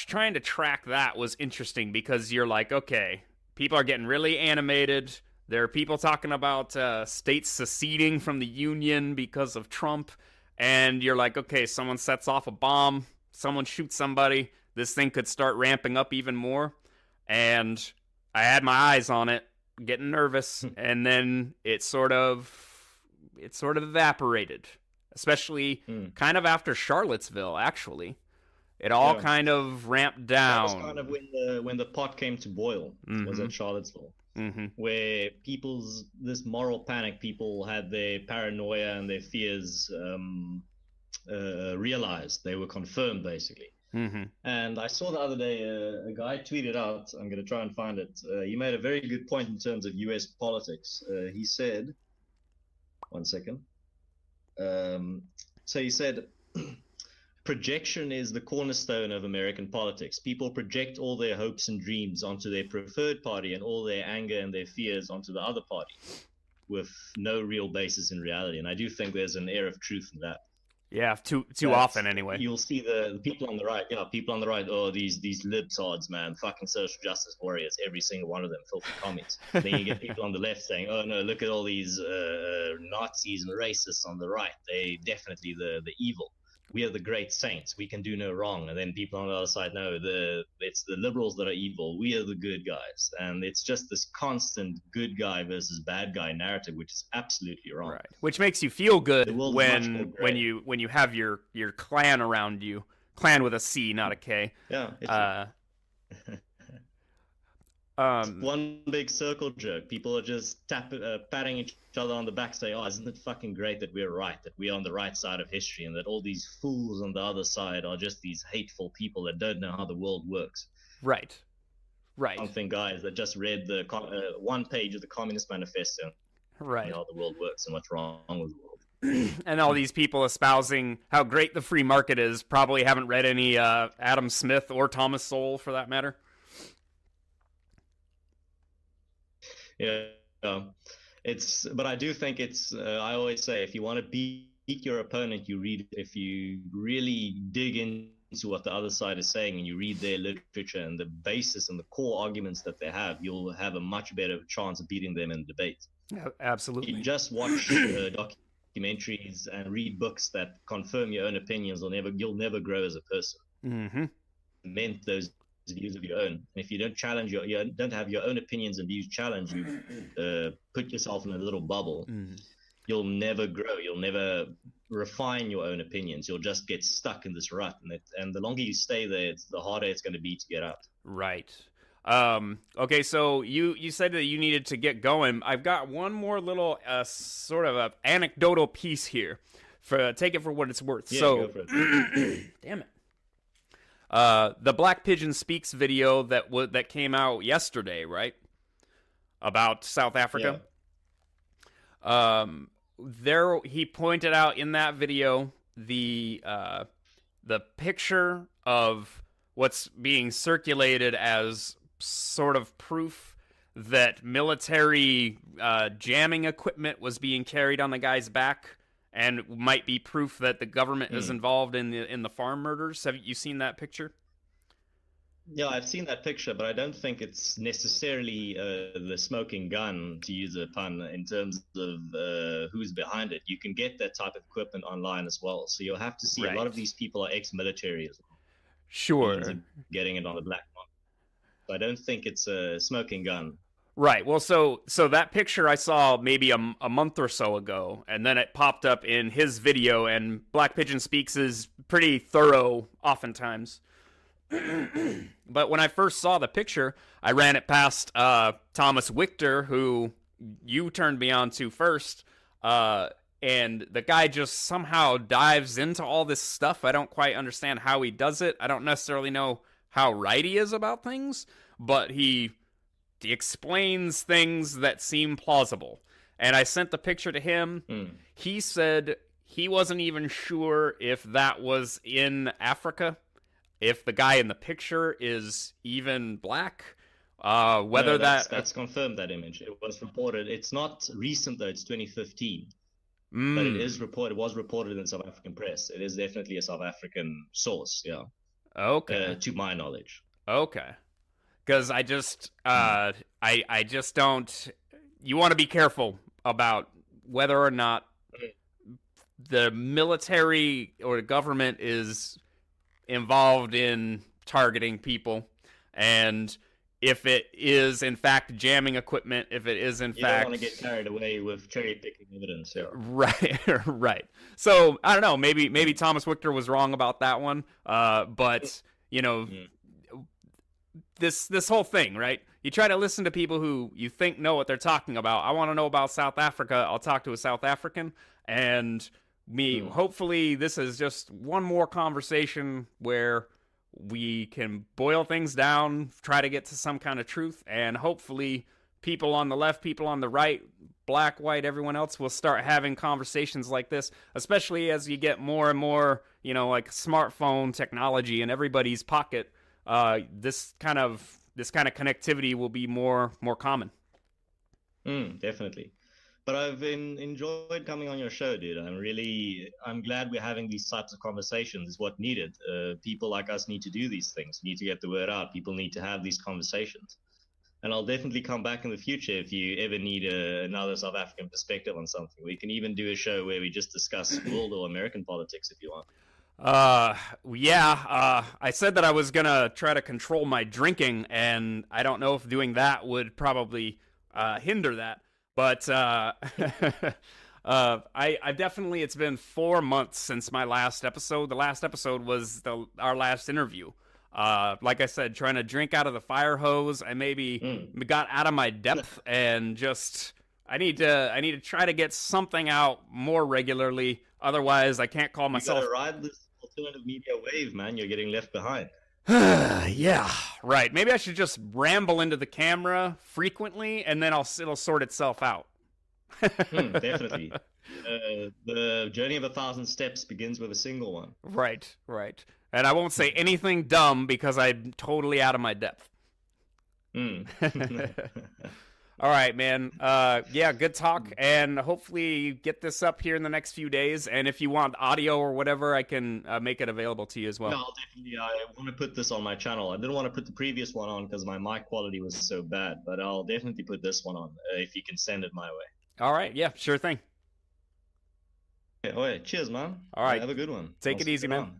trying to track that was interesting because you're like, okay, people are getting really animated. There are people talking about states seceding from the union because of Trump. And you're like, okay, someone sets off a bomb, someone shoots somebody. This thing could start ramping up even more. And I had my eyes on it, getting nervous, and then it sort of evaporated, especially Mm. kind of after Charlottesville, actually. It all Yeah. kind of ramped That was kind of down. when the pot came to boil. Was Mm-hmm. at Charlottesville, Mm-hmm. where this moral panic, people had their paranoia and their fears realized. They were confirmed, basically. Mm-hmm. And I saw the other day a guy tweeted out, I'm going to try and find it. He made a very good point in terms of US politics. He said, one second. So he said, projection is the cornerstone of American politics. People project all their hopes and dreams onto their preferred party and all their anger and their fears onto the other party with no real basis in reality. And I do think there's an air of truth in that. Yeah, too That often anyway. you'll see the people on the right, people on the right, oh, these libtards, man, fucking social justice warriors, every single one of them, filthy commies. Then you get people on the left saying, oh no, look at all these Nazis and racists on the right. They definitely the evil. We are the great saints. We can do no wrong. And then people on the other side, no, it's the liberals that are evil. We are the good guys. And it's just this constant good guy versus bad guy narrative, which is absolutely wrong. Right. Which makes you feel good The world is much more when gray. you have your clan around you. Clan with a C, not a K. Yeah, it's Uh, one big circle jerk. People are just patting each other on the back, say, "Oh, isn't it fucking great that we're right, that we're on the right side of history, and that all these fools on the other side are just these hateful people that don't know how the world works." right. Right. Something guys that just read the one page of the Communist Manifesto, Right. how the world works and what's wrong with the world. And all these people espousing how great the free market is probably haven't read any Adam Smith or Thomas Sowell, for that matter. Yeah, but I do think it's. I always say, if you want to beat your opponent, you read. If you really dig into what the other side is saying and you read their literature and the basis and the core arguments that they have, you'll have a much better chance of beating them in debate. Yeah, You absolutely. just watch documentaries and read books that confirm your own opinions. You'll never grow as a person. Mm-hmm. Meant those views of your own. And if you don't challenge you don't have your own opinions and views challenged, you put yourself in a little bubble. Mm. You'll never grow. You'll never refine your own opinions. You'll just get stuck in this rut, and the longer you stay there, the harder it's going to be to get out. Right. Okay, so you said that you needed to get going. I've got one more little sort of a anecdotal piece here. Take it for what it's worth. Yeah, so go for it. damn it. The Black Pigeon Speaks video that came out yesterday, right? About South Africa. Yeah. There he pointed out in that video the picture of what's being circulated as sort of proof that military jamming equipment was being carried on the guy's back, and might be proof that the government is involved in the farm murders. Have you seen that picture? Yeah, I've seen that picture, but I don't think it's necessarily the smoking gun, to use a pun, in terms of who's behind it. You can get that type of equipment online as well. So you'll have to see a lot of these people are ex-military as well. Sure. Getting it on the black market. So I don't think it's a smoking gun. Right. Well, so that picture I saw maybe a month or so ago, and then it popped up in his video, and Black Pigeon Speaks is pretty thorough oftentimes. But when I first saw the picture, I ran it past Thomas Wichter, who you turned me on to first, and the guy just somehow dives into all this stuff. I don't quite understand how he does it. I don't necessarily know how right he is about things, but he explains things that seem plausible. And I sent the picture to him. He said he wasn't even sure if that was in Africa, if the guy in the picture is even black, whether that's confirmed, that image. It was reported. It's not recent though, it's 2015. But it was reported in the South African press. It is definitely a South African source, yeah. Okay. To my knowledge. Okay. Because I just don't. You want to be careful about whether or not the military or the government is involved in targeting people, and if it is in fact jamming equipment, if it is in fact, you don't want to get carried away with cherry picking evidence. Yeah. Right. So I don't know. Maybe Thomas Wichter was wrong about that one. But you know. This whole thing, right? You try to listen to people who you think know what they're talking about. I want to know about South Africa. I'll talk to a South African. And hopefully this is just one more conversation where we can boil things down, try to get to some kind of truth, and hopefully people on the left, people on the right, black, white, everyone else will start having conversations like this, especially as you get more and more, like smartphone technology in everybody's pocket. This kind of connectivity will be more common. Definitely. But I've enjoyed coming on your show, dude. I'm glad we're having these types of conversations. Is what needed. People like us need to do these things. We need to get the word out. People need to have these conversations. And I'll definitely come back in the future if you ever need another South African perspective on something. We can even do a show where we just discuss world or American politics if you want. I said that I was gonna try to control my drinking, and I don't know if doing that would probably hinder that. But I definitely, it's been 4 months since my last episode. The last episode was our last interview. Like I said, trying to drink out of the fire hose. I maybe got out of my depth, and just I need to try to get something out more regularly. Otherwise, I can't call myself. You gotta ride this alternative media wave, man. You're getting left behind. Yeah, right. Maybe I should just ramble into the camera frequently, and then it'll sort itself out. Definitely. The journey of 1,000 steps begins with a single one. Right. And I won't say anything dumb because I'm totally out of my depth. All right, man. Good talk, and hopefully get this up here in the next few days. And if you want audio or whatever, I can make it available to you as well. No, definitely. I want to put this on my channel. I didn't want to put the previous one on because my mic quality was so bad, but I'll definitely put this one on if you can send it my way. All right. Yeah, sure thing. Yeah, cheers, man. All right. Have a good one. Take it easy, man.